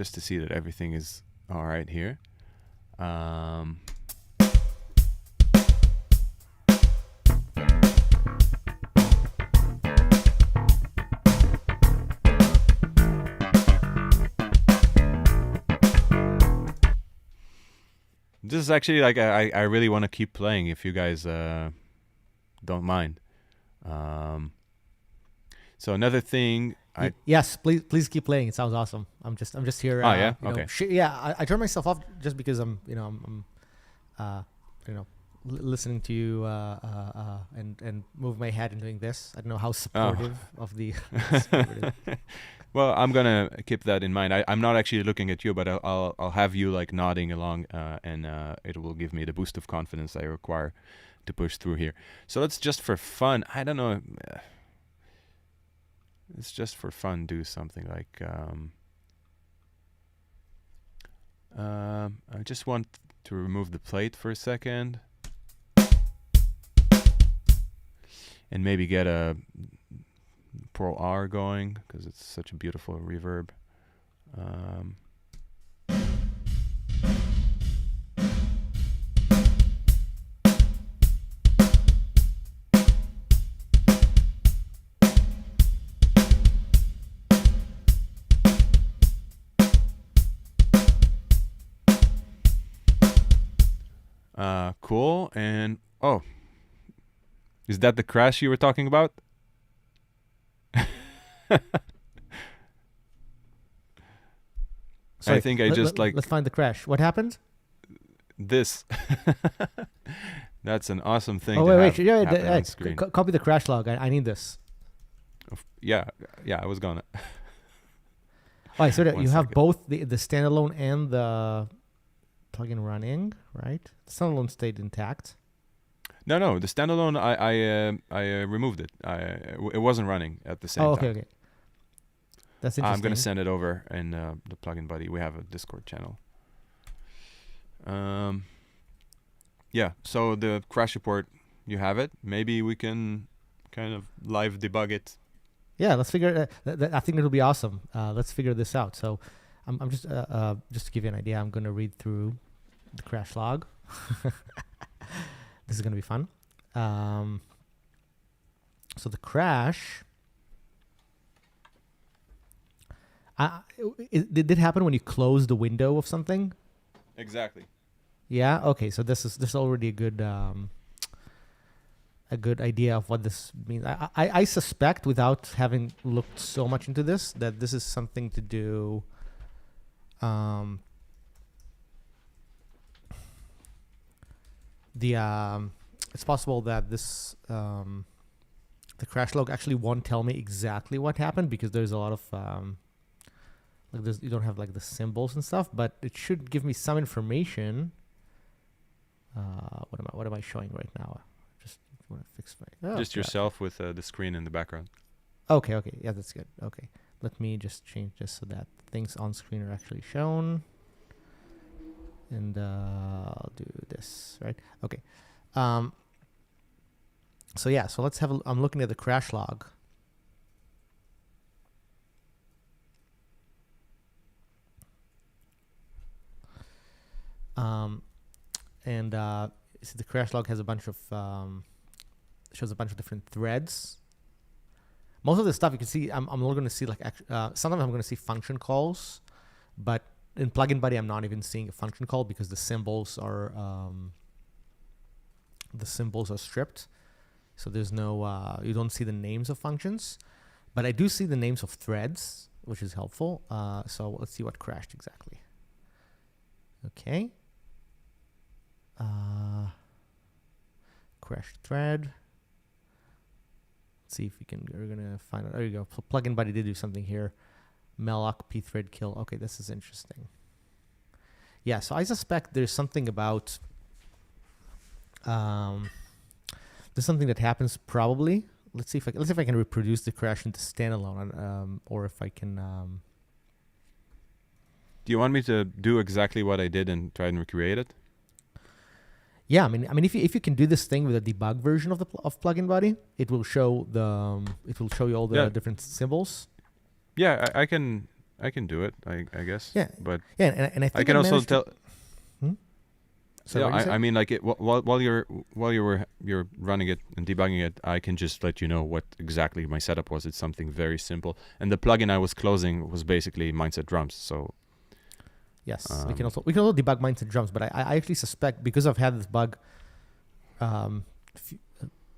B: just to see that everything is all right here. This is actually like I really want to keep playing if you guys don't mind. So another thing,
A: yes, please keep playing. It sounds awesome. I'm just here.
B: Oh, yeah?
A: You know,
B: Okay.
A: I turn myself off just because I'm listening to you and move my head and doing this. I don't know how supportive of the.
B: Well, I'm gonna keep that in mind. I'm not actually looking at you, but I'll have you like nodding along, and it will give me the boost of confidence I require to push through here. So let's just for fun. I don't know. Let's just for fun do something like. I just want to remove the plate for a second, and maybe get a Pro R going because it's such a beautiful reverb. Cool. And oh, is that the crash you were talking about?
A: Sorry,
B: I think I just like
A: let's find the crash. What happened?
B: this. That's an awesome thing.
A: Oh
B: to
A: wait,
B: have happen on screen.
A: copy the crash log. I need this.
B: Yeah, I was gonna.
A: Oh, so that
B: One
A: you have
B: second.
A: both the standalone and the plugin running, right? The standalone stayed intact.
B: No, the standalone. I removed it. It wasn't running at the same
A: Oh, okay,
B: time.
A: okay. That's interesting.
B: I'm gonna send it over in the plugin buddy. We have a Discord channel. Yeah. So the crash report, you have it. Maybe we can kind of live debug it.
A: Yeah, let's figure. I think it'll be awesome. Let's figure this out. So, I'm just to give you an idea. I'm gonna read through the crash log. This is gonna be fun. So the crash. Did it happen when you close the window of something?
B: Exactly.
A: Yeah. Okay. So this is already a good idea of what this means. I suspect, without having looked so much into this, that this is something to do. It's possible that this the crash log actually won't tell me exactly what happened because there's a lot of you don't have like the symbols and stuff, but it should give me some information. What am I showing right now? Just want to fix my
B: Just yourself with the screen in the background.
A: Okay, yeah, that's good. Okay, let me just change this so that things on screen are actually shown. And I'll do this, right? Okay. So yeah, so let's have I'm looking at the crash log. And see the crash log has a bunch of shows a bunch of different threads. Most of the stuff you can see, I'm only going to see like sometimes I'm going to see function calls, but in Plugin Buddy I'm not even seeing a function call because the symbols are stripped, so there's no you don't see the names of functions, but I do see the names of threads, which is helpful. So let's see what crashed exactly. Okay. Crash thread. Let's see if we're gonna find it. There you go. Plugin Buddy did do something here. malloc pthread kill. Okay, this is interesting. Yeah, so I suspect there's something about there's something that happens probably. Let's see if I can reproduce the crash into standalone, or if I can.
B: Do you want me to do exactly what I did and try and recreate it?
A: Yeah, I mean, if you can do this thing with a debug version of Plugin Buddy, it will show you all the different symbols.
B: Yeah, I can I can do it. I guess.
A: Yeah.
B: But
A: Yeah, and I think
B: I can also
A: managed to-
B: tell.
A: Sorry,
B: Yeah,
A: what did you say?
B: I mean, like while you're running it and debugging it, I can just let you know what exactly my setup was. It's something very simple, and the plugin I was closing was basically Mindset Drums. So
A: Yes, we can also debug Mindset Drums, but I actually suspect, because I've had this bug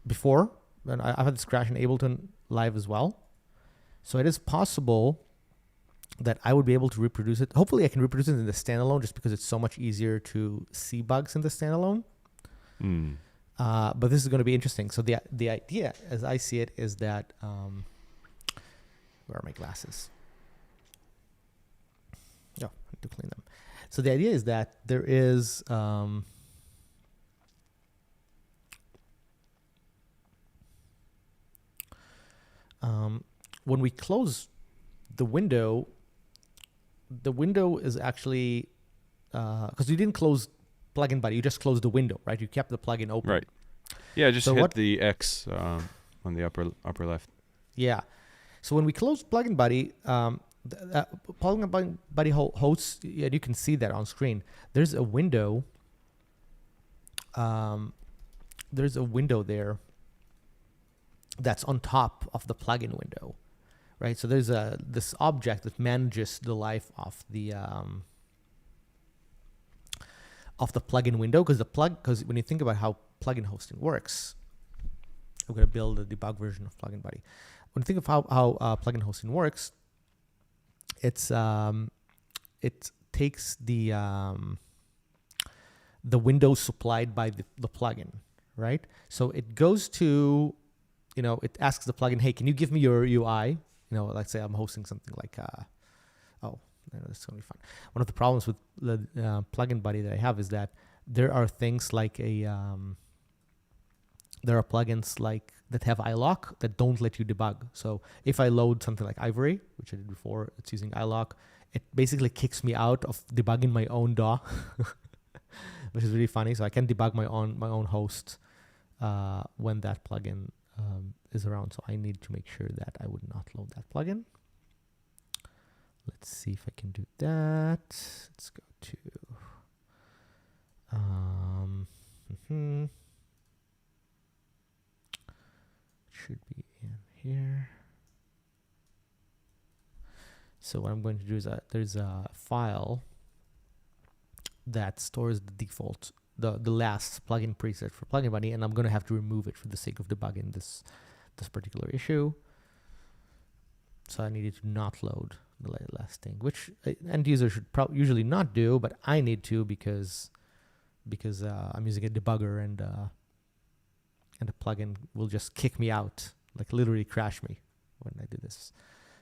A: before, and I've had this crash in Ableton Live as well, so it is possible that I would be able to reproduce it. Hopefully I can reproduce it in the standalone, just because it's so much easier to see bugs in the standalone. But this is going to be interesting. So the idea, as I see it, is that where are my glasses? Oh, I need to clean them. So the idea is that there is when we close the window is actually because you didn't close Plugin Buddy, you just closed the window, right? You kept the plugin open.
B: right. Yeah, just
A: So
B: hit
A: what-
B: the X on the upper left.
A: Yeah. So when we close Plugin Buddy, Plugin Buddy hosts, yeah, you can see that on screen. There's a window. There's a window there that's on top of the plugin window, right? So there's this object that manages the life of the plugin window, because when you think about how plugin hosting works, I'm going to build a debug version of Plugin Buddy. When you think of how plugin hosting works, it takes the window supplied by the plugin, right? So it goes to, it asks the plugin, hey, can you give me your UI? Let's say I'm hosting something like, this is going to be fun. One of the problems with the Plugin Buddy that I have is that there are things like there are plugins like that have iLok that don't let you debug. So if I load something like Ivory, which I did before, it's using iLok, it basically kicks me out of debugging my own DAW, which is really funny. So I can debug my own host when that plugin is around. So I need to make sure that I would not load that plugin. Let's see if I can do that. Let's go to should be in here. So what I'm going to do is there's a file that stores the default, the last plugin preset for Plugin Buddy, and I'm going to have to remove it for the sake of debugging this particular issue. So I needed to not load the last thing, which end user should usually not do, but I need to because I'm using a debugger, and the plugin will just kick me out, like literally crash me when I do this,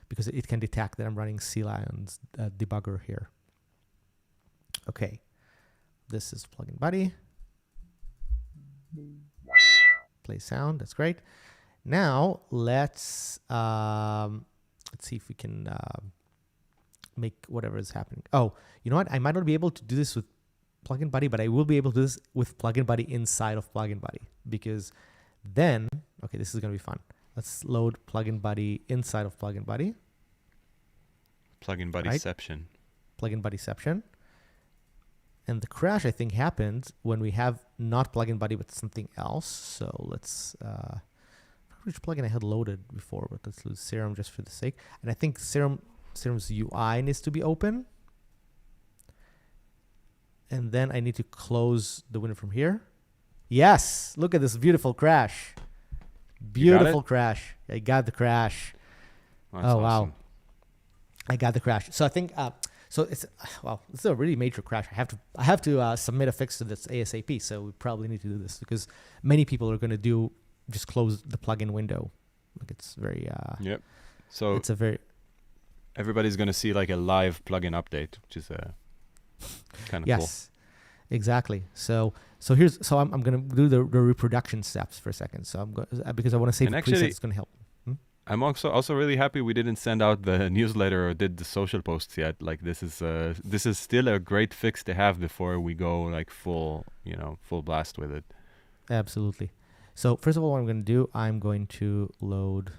A: because it can detect that I'm running Sea Lion's debugger here. Okay, this is Plugin Buddy. Play sound, that's great. Now let's see if we can make whatever is happening. Oh, you know what? I might not be able to do this with Plugin Buddy, but I will be able to do this with Plugin Buddy inside of Plugin Buddy, because then, okay, this is going to be fun. Let's load Plugin Buddy inside of Plugin Buddy.
B: Plugin Buddyception.
A: Plugin Buddyception. And the crash, I think, happened when we have not Plugin Buddy, but something else. So let's, I forgot which plugin I had loaded before, but let's lose Serum just for the sake. And I think Serum's UI needs to be open. And then I need to close the window from here. Yes, look at this beautiful crash. Beautiful crash. I got the crash.
B: That's
A: awesome.
B: Wow.
A: I got the crash. So I think, so it's a really major crash. I have to submit a fix to this ASAP. So we probably need to do this because many people are going to just close the plugin window. Like it's very,
B: Yep. So
A: it's a very,
B: everybody's going to see like a live plugin update, which is kind of cool.
A: yes, exactly. So I'm going to do the reproduction steps for a second. So I'm going because I want to save
B: And
A: the
B: actually,
A: presets. It's going to help.
B: I'm also really happy we didn't send out the newsletter or did the social posts yet. Like this is still a great fix to have before we go like full blast with it.
A: Absolutely. So first of all, what I'm going to do, I'm going to load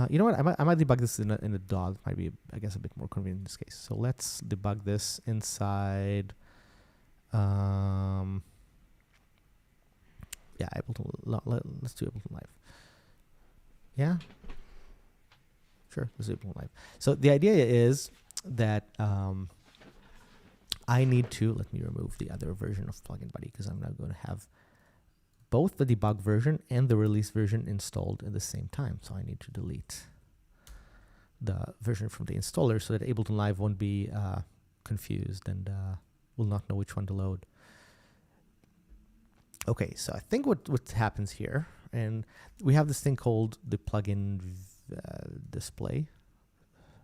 A: You know what? I might debug this in a DAW. Might be, I guess, a bit more convenient in this case. So let's debug this inside. Yeah, Ableton. Let's do Ableton Live. Yeah, sure. Let's do Ableton Live. So the idea is that I need to let me remove the other version of Plugin Buddy because I'm now going to have both the debug version and the release version installed at the same time. So I need to delete the version from the installer so that Ableton Live won't be confused and will not know which one to load. Okay, so I think what happens here, and we have this thing called the plugin display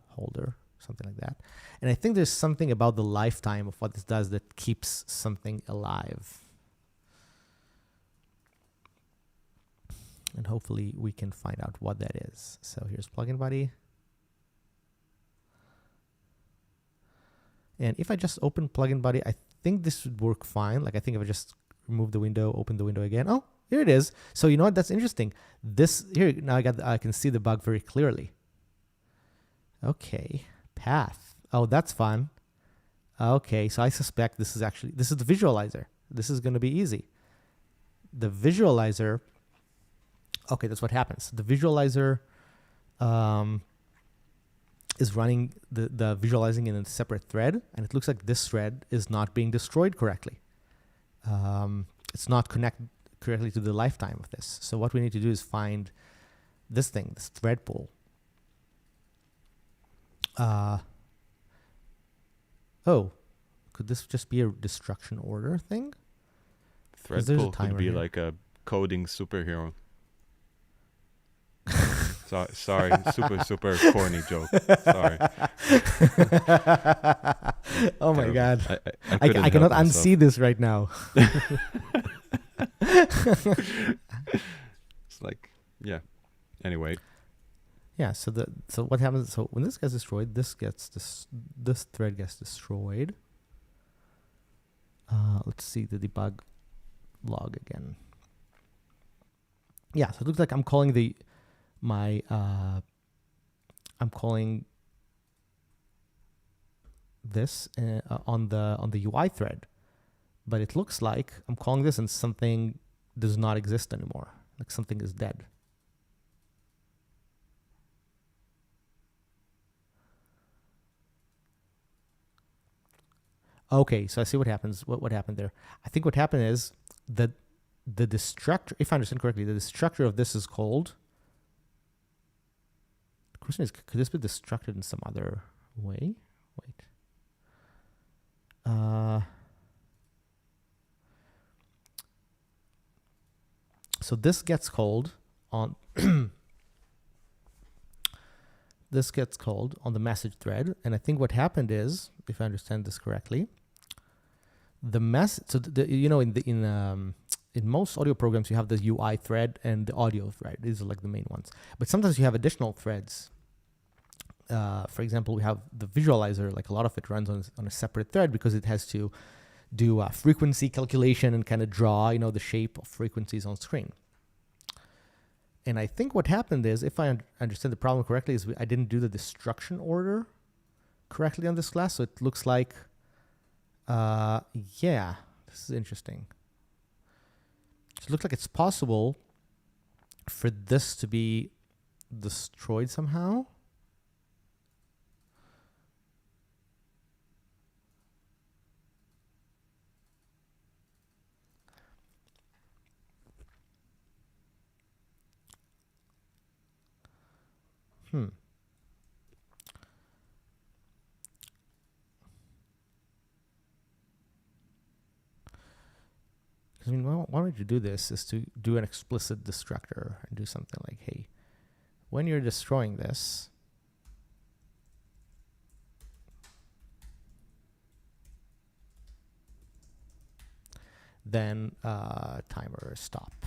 A: holder, something like that. And I think there's something about the lifetime of what this does that keeps something alive. And hopefully we can find out what that is. So here's Plugin Buddy. And if I just open Plugin Buddy, I think this would work fine. Like I think if I just remove the window, open the window again. Oh, here it is. So you know what? That's interesting. This here now I can see the bug very clearly. Okay, path. Oh, that's fun. Okay, so I suspect this is the visualizer. This is going to be easy. The visualizer. Okay, that's what happens. The visualizer is running the visualizing in a separate thread, and it looks like this thread is not being destroyed correctly. It's not connected correctly to the lifetime of this. So what we need to do is find this thing, this thread pool. Oh, could this just be a destruction order thing?
B: Thread pool could be like a coding superhero. Sorry, super corny joke. Sorry.
A: Oh my God.
B: I
A: cannot unsee this right now.
B: It's like, yeah. Anyway.
A: Yeah. So what happens? So when this gets destroyed, this thread gets destroyed. Let's see the debug log again. Yeah. So it looks like I'm calling I'm calling this on the UI thread, but it looks like I'm calling this and something does not exist anymore. Like something is dead. Okay, so I see what happens. What happened there? I think what happened is that the destructor, if I understand correctly, the destructor of this is called. The question is, could this be destructed in some other way? Wait. So this gets called on this gets called on the message thread, and I think what happened is, if I understand this correctly, the message. So in most audio programs you have the UI thread and the audio thread. These are like the main ones. But sometimes you have additional threads. For example, we have the visualizer. Like a lot of it runs on a separate thread because it has to do frequency calculation and kind of draw, the shape of frequencies on screen. And I think what happened is, if I understand the problem correctly, is I didn't do the destruction order correctly on this class. So it looks like, yeah, this is interesting. So it looks like it's possible for this to be destroyed somehow. I mean, one way to do this is to do an explicit destructor and do something like, hey, when you're destroying this, then timer stop,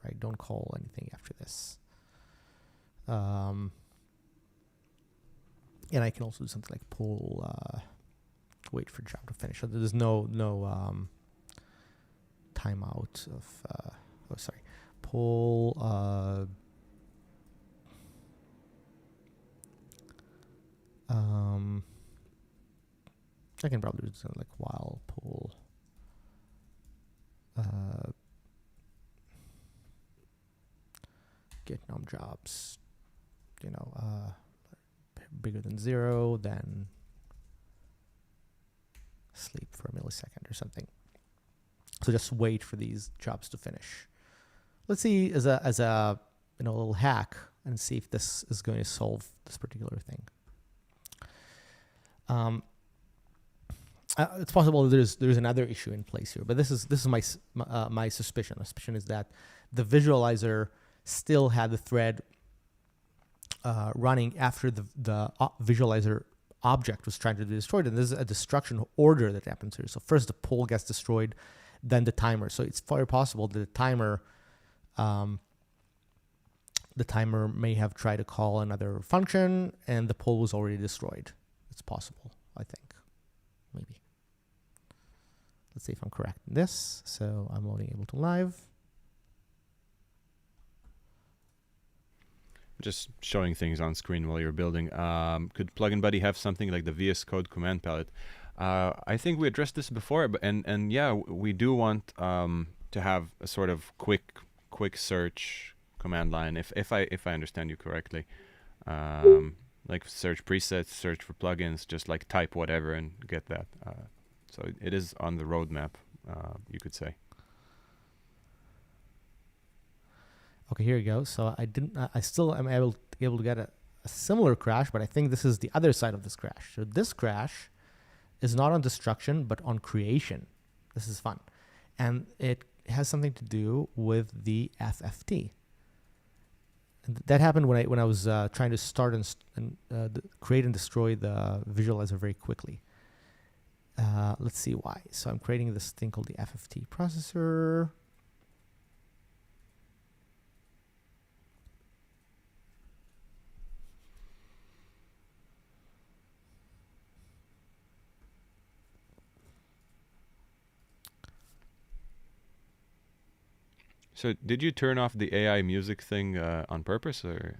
A: right? Don't call anything after this. And I can also do something like pull, wait for job to finish. So there's no timeout of, pull, I can probably do something like while pull get num jobs, bigger than 0, then sleep for a millisecond or something. So just wait for these jobs to finish. Let's see as a little hack and see if this is going to solve this particular thing. It's possible there's another issue in place here, but this is my suspicion. My suspicion is that the visualizer still had the thread running after the visualizer object was trying to be destroyed, and there's a destruction order that happens here. So first the poll gets destroyed, then the timer. So it's very possible that the timer may have tried to call another function, and the poll was already destroyed. It's possible, I think, maybe. Let's see if I'm correct in this. So I'm loading Ableton Live.
B: Just showing things on screen while you're building. Could Plugin Buddy have something like the VS Code command palette? I think we addressed this before, and yeah, we do want to have a sort of quick search command line. If I understand you correctly, like search presets, search for plugins, just like type whatever and get that. So it is on the roadmap, you could say.
A: Okay, here we go. So I still am able to get a similar crash, but I think this is the other side of this crash. So this crash is not on destruction, but on creation. This is fun. And it has something to do with the FFT. And that happened when I was trying to start and create and destroy the visualizer very quickly. Let's see why. So I'm creating this thing called the FFT processor.
B: So did you turn off the AI music thing on purpose, or?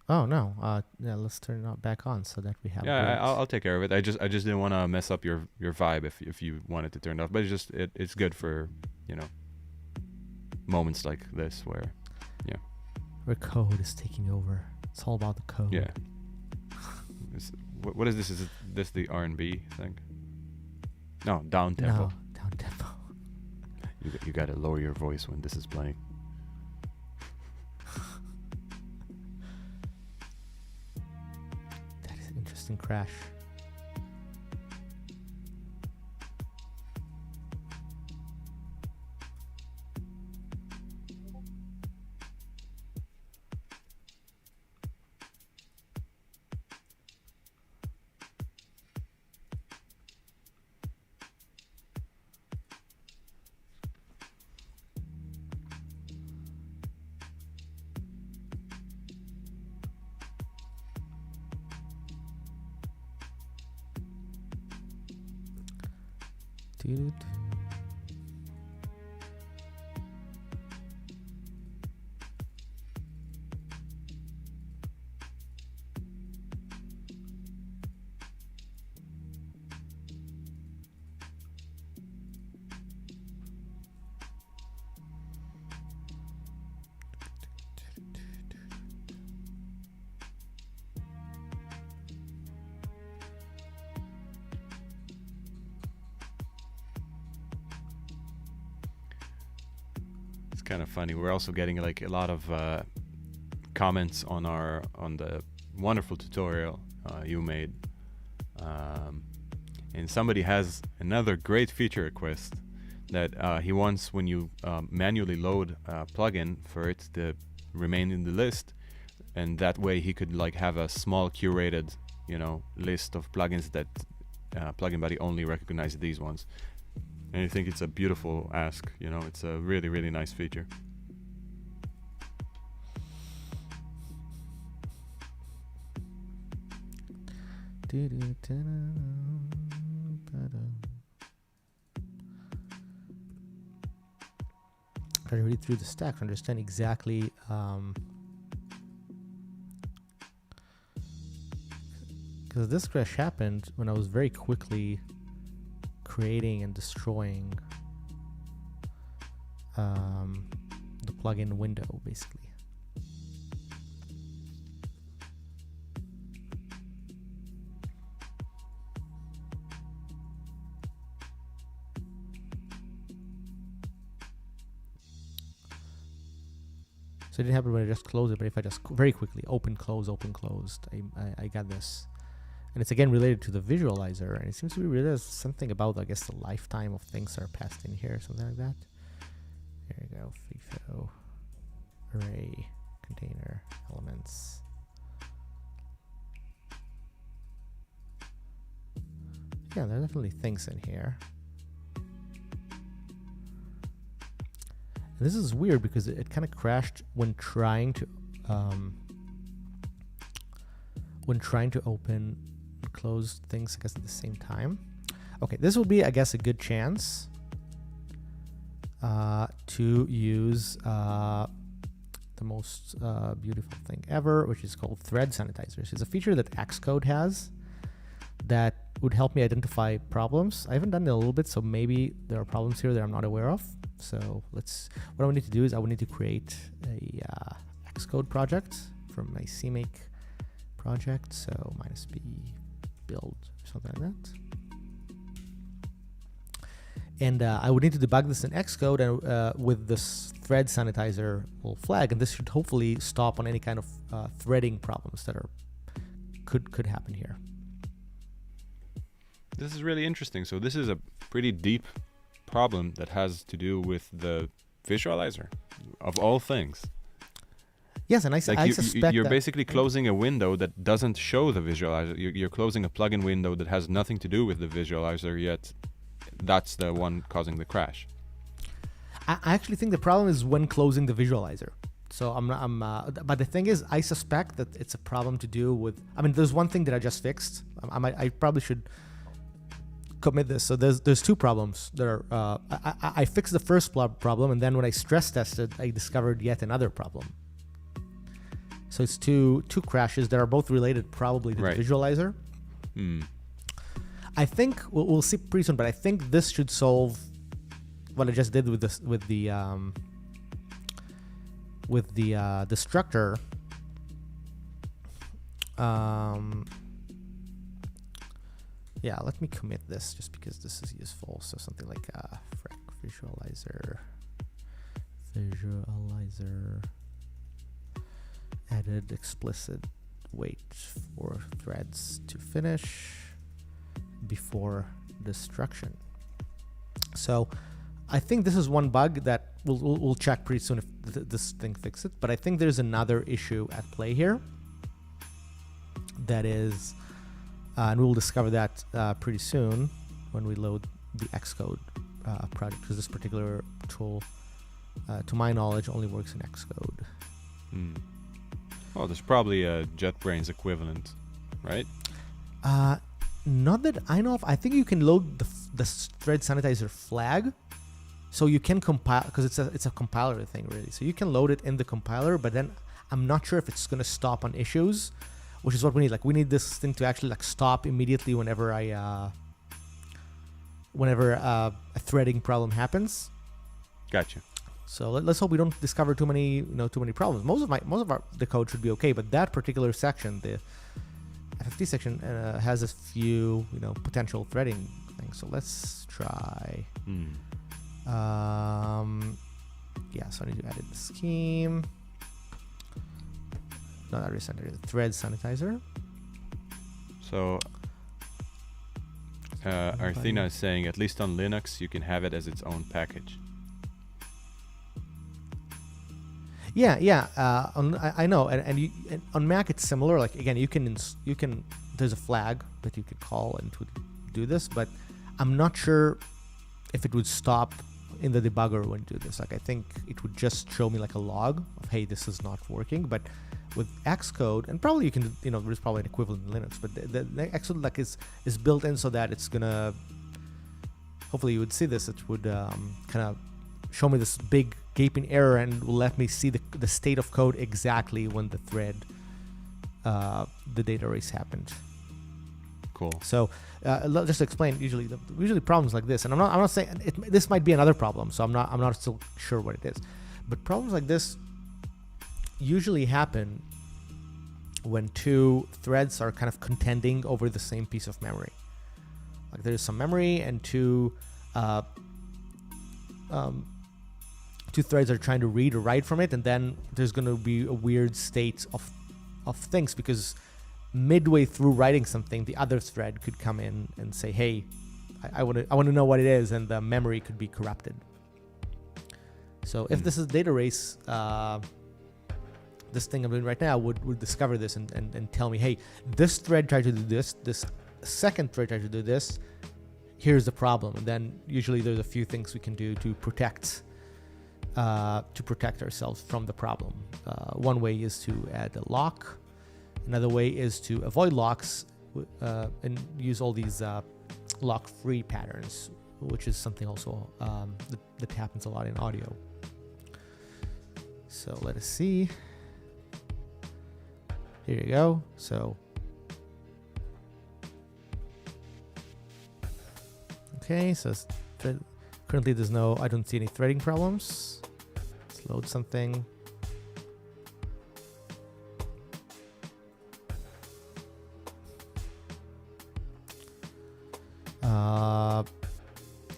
A: Oh no! Yeah, let's turn it back on so that we have.
B: Yeah, I'll take care of it. I just didn't want to mess up your vibe if you wanted to turn it off. But it's good for moments like this where
A: code is taking over. It's all about the code.
B: Yeah. What is this? Is this the R&B thing? No, down tempo.
A: No, down tempo.
B: You gotta lower your voice when this is playing.
A: That is an interesting crash.
B: Kind of funny. We're also getting like a lot of comments on the wonderful tutorial you made, and somebody has another great feature request that he wants when you manually load a plugin for it to remain in the list, and that way he could like have a small curated list of plugins that Plugin Buddy only recognizes these ones. And I think it's a beautiful ask, it's a really, really nice feature.
A: Try to read through the stack to understand exactly Because this crash happened when I was very quickly creating and destroying the plugin window, basically. So it didn't happen when I just closed it, but if I just very quickly open, closed, I got this. And it's again related to the visualizer, and it seems to be related to something about, I guess, the lifetime of things that are passed in here, something like that. There you go, FIFO, array, container, elements. Yeah, there are definitely things in here. And this is weird because it kind of crashed when trying to open and close things, I guess, at the same time. Okay, this will be, I guess, a good chance to use the most beautiful thing ever, which is called thread sanitizers. It's a feature that Xcode has that would help me identify problems. I haven't done it a little bit, so maybe there are problems here that I'm not aware of. So what I would need to do is I would need to create a Xcode project from my CMake project. So -b build or something like that. And I would need to debug this in Xcode and with this thread sanitizer will flag, and this should hopefully stop on any kind of threading problems that could happen here.
B: This is really interesting. So this is a pretty deep problem that has to do with the visualizer, of all things.
A: Yes, and I suspect
B: you're basically closing a window that doesn't show the visualizer. You're closing a plugin window that has nothing to do with the visualizer, yet that's the one causing the crash.
A: I actually think the problem is when closing the visualizer. So but the thing is, I suspect that it's a problem to do with, I mean, there's one thing that I just fixed. I probably should commit this. So there's two problems that are, I fixed the first problem, and then when I stress tested, I discovered yet another problem. So it's two crashes that are both related probably to the visualizer. I think we'll see pretty soon, but I think this should solve what I just did with this with the destructor. Yeah, let me commit this just because this is useful. So something like frac visualizer, added explicit wait for threads to finish before destruction. So I think this is one bug that we'll check pretty soon if this thing fixes it. But I think there's another issue at play here that is, and we'll discover that pretty soon when we load the Xcode project, because this particular tool, to my knowledge, only works in Xcode.
B: Well, there's probably a JetBrains equivalent, right?
A: Not that I know of. I think you can load the thread sanitizer flag, so you can compile, because it's a compiler thing really. So you can load it in the compiler, but then I'm not sure if it's going to stop on issues, which is what we need. Like we need this thing to actually like stop immediately whenever a threading problem happens.
B: Gotcha.
A: So let's hope we don't discover too many problems. Most of the code should be okay, but that particular section, the FFT section, has a few potential threading things. So let's try. Yeah, so I need to edit the scheme. Not address center, the thread sanitizer.
B: So Arthina is saying, at least on Linux, you can have it as its own package.
A: Yeah. I know, and on Mac it's similar. Like again, you can there's a flag that you could call and it would do this, but I'm not sure if it would stop in the debugger when you do this. Like I think it would just show me like a log of, hey, this is not working. But with Xcode, and probably you can, there's probably an equivalent in Linux, but the Xcode like is built in so that it's gonna, hopefully you would see this, it would kind of show me this big gaping error and will let me see the state of code exactly when the thread, the data erase happened.
B: Cool.
A: So just to explain, usually problems like this, and I'm not saying this might be another problem, so I'm not still sure what it is, but problems like this usually happen when two threads are kind of contending over the same piece of memory. Like there's some memory and two threads are trying to read or write from it, and then there's going to be a weird state of things, because midway through writing something, the other thread could come in and say, hey, I want to know what it is, and the memory could be corrupted. So if this is data race, this thing I'm doing right now would discover this and tell me, hey, this thread tried to do this second thread tried to do this, here's the problem. And then usually there's a few things we can do to protect ourselves from the problem. One way is to add a lock. Another way is to avoid locks and use all these lock-free patterns, which is something also that happens a lot in audio. So let us see. Here you go. So, okay, so currently I don't see any threading problems. Let's load something.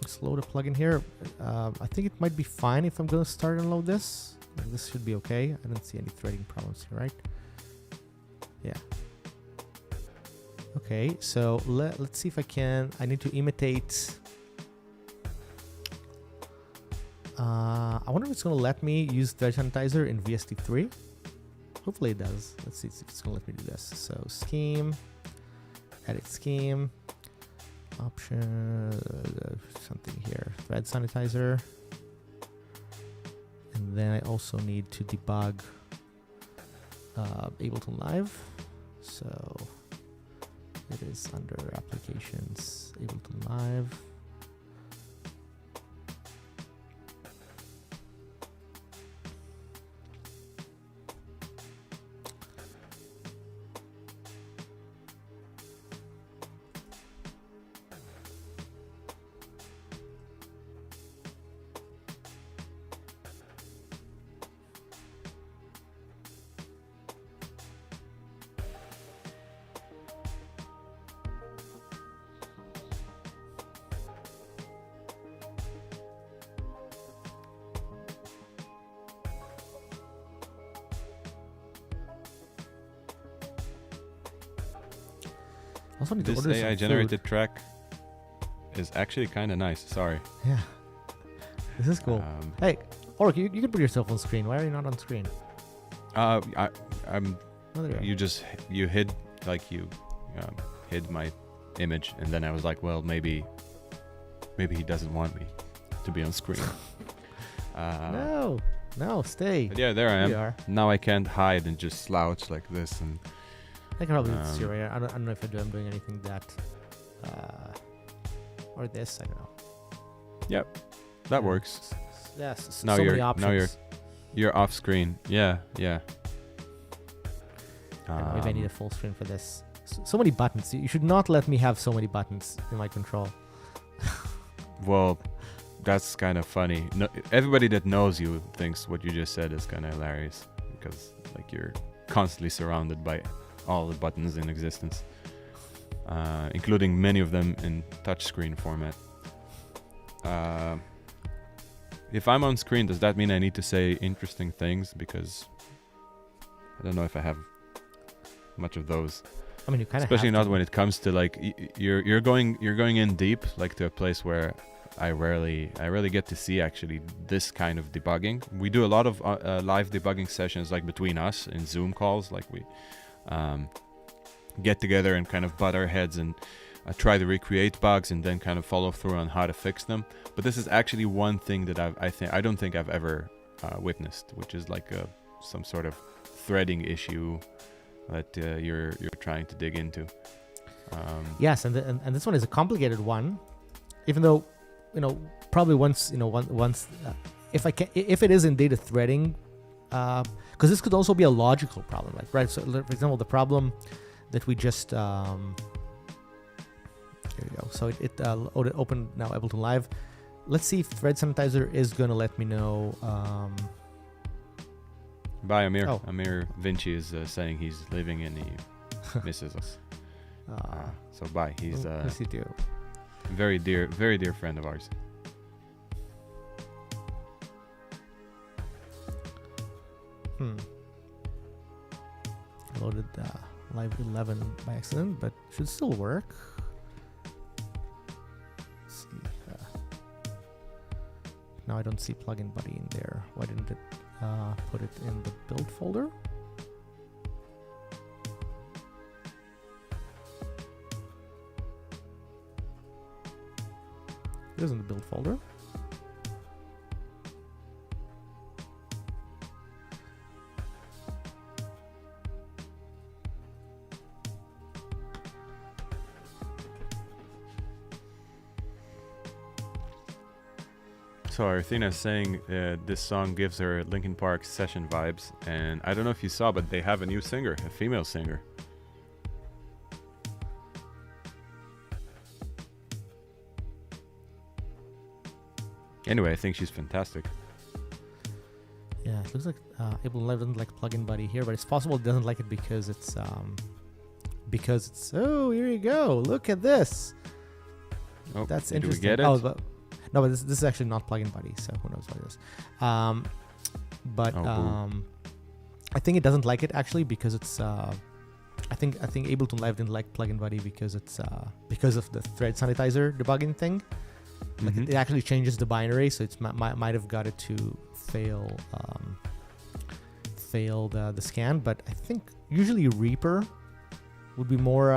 A: Let's load a plugin here. I think it might be fine if I'm going to start and load this. This should be okay. I don't see any threading problems here, right? Yeah. Okay, so let's see if I need to imitate. I wonder if it's going to let me use Thread Sanitizer in VST3. Hopefully it does. Let's see if it's going to let me do this. So scheme, edit scheme, option, something here, Thread Sanitizer. And then I also need to debug Ableton Live. So it is under applications, Ableton Live. Also need to
B: This
A: order
B: AI
A: some
B: generated
A: food.
B: track is actually kind of nice. Sorry.
A: Yeah, this is cool. Hey, Orc, you can put yourself on screen. Why are you not on screen?
B: I'm.
A: Oh, there you are.
B: You hid hid my image, and then I was like, well, maybe he doesn't want me to be on screen.
A: No, stay.
B: But yeah, there I
A: Here
B: am.
A: you are.
B: Now I can't hide and just slouch like this and.
A: I can probably see right here. I don't know if I'm doing anything that, or this. I don't know.
B: Yep, that works.
A: Yes.
B: Now
A: so
B: you're
A: many options.
B: you're off screen. Yeah.
A: Maybe I need a full screen for this. So many buttons. You should not let me have so many buttons in my control.
B: Well, that's kind of funny. No, everybody that knows you thinks what you just said is kind of hilarious, because like you're constantly surrounded by all the buttons in existence, including many of them in touchscreen format. If I'm on screen, does that mean I need to say interesting things? Because I don't know if I have much of those.
A: I mean, you kind of
B: especially not when it comes to like you're going in deep, like to a place where I rarely get to see actually this kind of debugging. We do a lot of live debugging sessions like between us in Zoom calls, like we get together and kind of butt our heads and try to recreate bugs and then kind of follow through on how to fix them. But this is actually one thing that I don't think I've ever witnessed, which is like some sort of threading issue that you're trying to dig into.
A: Yes, and this one is a complicated one, even though probably once if it is indeed a threading, because this could also be a logical problem, like, right? So for example, the problem that we just So it opened now Ableton Live. Let's see if Thread Sanitizer is gonna let me know.
B: Bye, Amir.
A: Oh.
B: Amir Vinci is saying he's leaving and he misses us. So bye. He's
A: yes, you do.
B: very dear friend of ours.
A: I loaded Live 11 by accident, but should still work. Let's see. Now I don't see Plugin Buddy in there. Why didn't it put it in the build folder? It is in the build folder.
B: So Arthena is saying this song gives her Linkin Park session vibes, and I don't know if you saw, but they have a new singer, a female singer. Anyway, I think she's fantastic.
A: Yeah, it looks like Ableton Live doesn't like Plugin Buddy here, but it's possible it doesn't like it because it's oh, here you go. Look at this.
B: Oh,
A: That's
B: did
A: interesting.
B: we get it?
A: Oh, no, but this is actually not Plugin Buddy, so who knows what it is. I think it doesn't like it actually because it's I think Ableton Live didn't like Plugin Buddy because it's because of the Thread Sanitizer debugging thing. Like it actually changes the binary, so it's might have got it to fail the scan. But I think usually Reaper would be more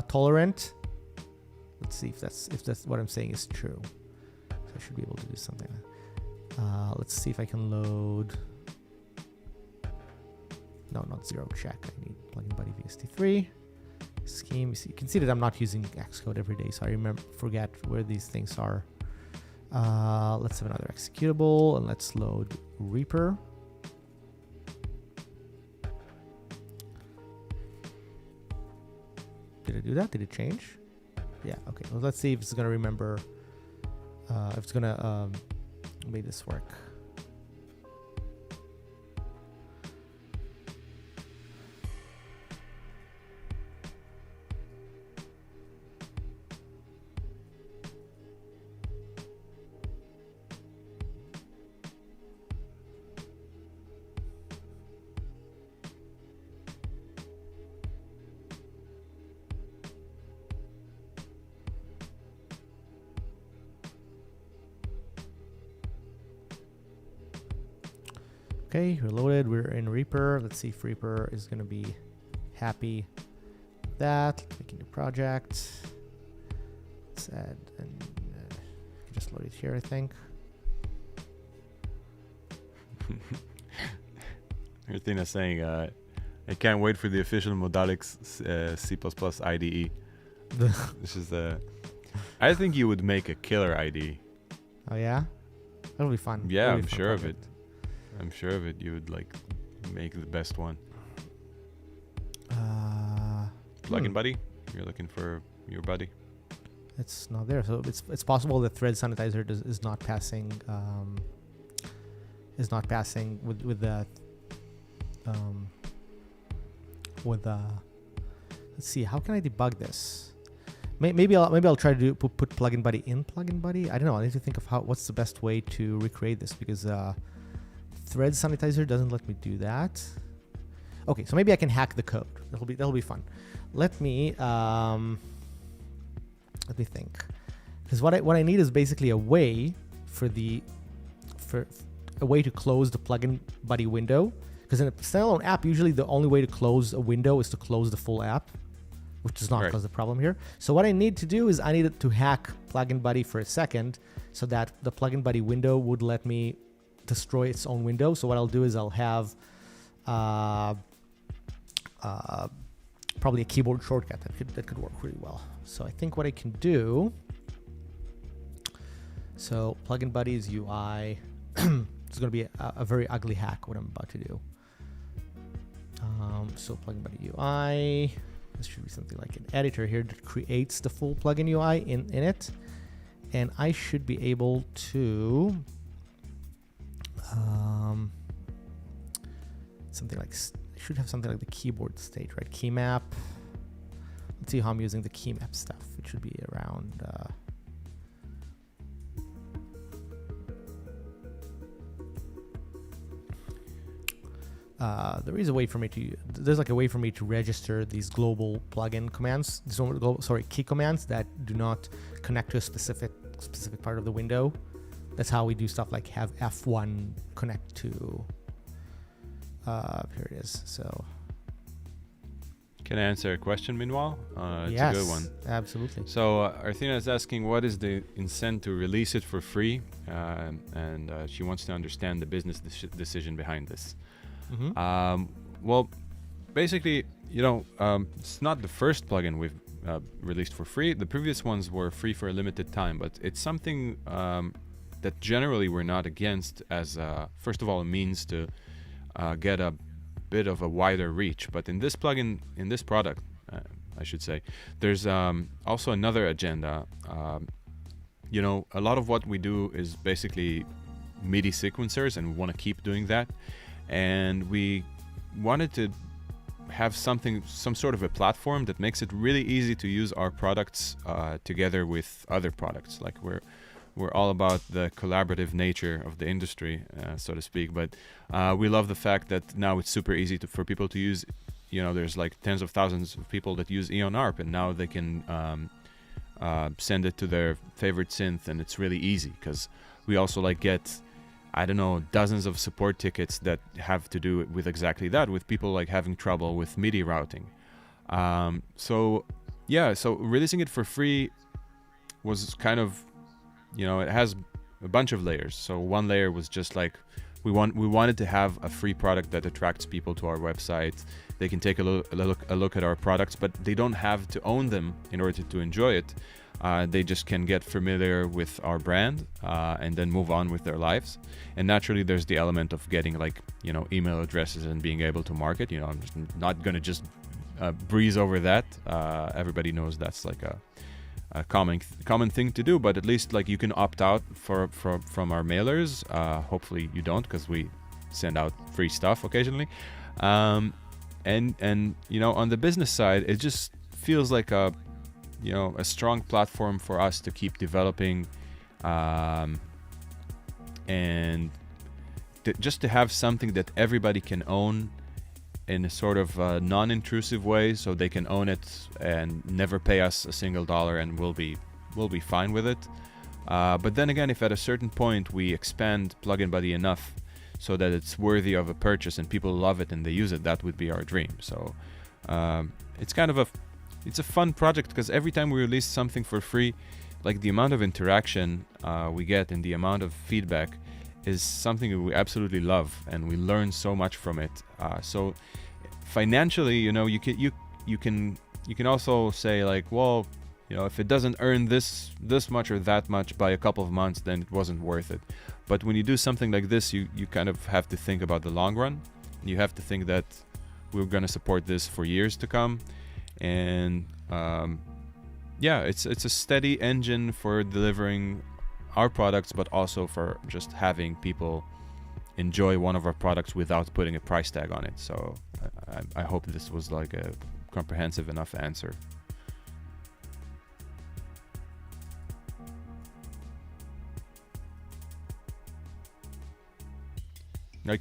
A: tolerant. Let's see if that's what I'm saying is true. So I should be able to do something. Let's see if I can load. No, not zero check. I need Plugin Buddy VST3 scheme. You can see that I'm not using Xcode every day, so I forget where these things are. Let's have another executable and let's load Reaper. Did I do that? Did it change? Yeah, okay. Well, let's see if it's gonna remember, if it's gonna make this work. Okay, reloaded. We're in Reaper. Let's see if Reaper is going to be happy with that. Make a new project. Let's add, and just load it here, I think.
B: Arthena saying, I can't wait for the official Modalix C++ IDE. This is I think you would make a killer IDE.
A: Oh yeah? That'll be fun.
B: Yeah,
A: That'll be
B: I'm
A: a fun
B: sure of
A: project.
B: it. I'm sure of it. You would like make the best one. Plugin Buddy? You're looking for your buddy?
A: It's not there, so it's possible that Thread Sanitizer is not passing with the let's see, how can I debug this? Maybe I'll try to put Plugin Buddy in Plugin Buddy. I don't know. I need to think of what's the best way to recreate this because Thread Sanitizer doesn't let me do that. Okay, so maybe I can hack the code. That'll be fun. Let me think, because what I need is basically a way for a way to close the Plugin Buddy window. Because in a standalone app, usually the only way to close a window is to close the full app, which does not cause the problem here. So what I need to do is I need to hack Plugin Buddy for a second so that the Plugin Buddy window would let me destroy its own window. So what I'll do is I'll have probably a keyboard shortcut that could work really well. So I think what I can do, so Plugin Buddy's UI, it's going to be a very ugly hack what I'm about to do. So Plugin Buddy UI, This should be something like an editor here that creates the full plugin UI in it. And I should be able to something like, I should have something like the keyboard state, right? Key map. Let's see how I'm using the key map stuff. It should be around there is a way for me to, there's like a way for me to register these global plugin commands, key commands that do not connect to a specific part of the window. That's how we do stuff like have F1 connect to, here it is. So
B: can I answer a question meanwhile? It's
A: yes,
B: a good one.
A: Absolutely.
B: So Arthina is asking, what is the incentive to release it for free? And she wants to understand the business decision behind this.
A: Mm-hmm.
B: Well, basically, it's not the first plugin we've released for free. The previous ones were free for a limited time, but it's something that generally we're not against as, first of all, a means to get a bit of a wider reach. But in this plugin, in this product, I should say, there's also another agenda. A lot of what we do is basically MIDI sequencers, and we want to keep doing that. And we wanted to have some sort of a platform that makes it really easy to use our products together with other products. Like we're all about the collaborative nature of the industry, so to speak. But we love the fact that now it's super easy for people to use. There's like tens of thousands of people that use Eon ARP, and now they can send it to their favorite synth, and it's really easy because we also get, I don't know, dozens of support tickets that have to do with exactly that, with people like having trouble with MIDI routing. So releasing it for free was kind of, it has a bunch of layers. So one layer was just like, we wanted to have a free product that attracts people to our website. They can take a look at our products, but they don't have to own them in order to enjoy it. They just can get familiar with our brand and then move on with their lives. And naturally, there's the element of getting email addresses and being able to market. I'm just not going to just breeze over that. Everybody knows that's like a common thing to do, but at least you can opt out from our mailers. Hopefully you don't, because we send out free stuff occasionally. And on the business side, it just feels like a strong platform for us to keep developing, and just to have something that everybody can own in a sort of non-intrusive way, so they can own it and never pay us a single dollar, and we'll be fine with it. But then again, if at a certain point we expand Plugin Buddy enough so that it's worthy of a purchase and people love it and they use it, that would be our dream. So it's kind of it's a fun project, because every time we release something for free, the amount of interaction we get and the amount of feedback is something that we absolutely love, and we learn so much from it. So financially, you can also say if it doesn't earn this much or that much by a couple of months, then it wasn't worth it. But when you do something like this, you kind of have to think about the long run. You have to think that we're going to support this for years to come. And it's a steady engine for delivering our products, but also for just having people enjoy one of our products without putting a price tag on it. So I hope this was a comprehensive enough answer.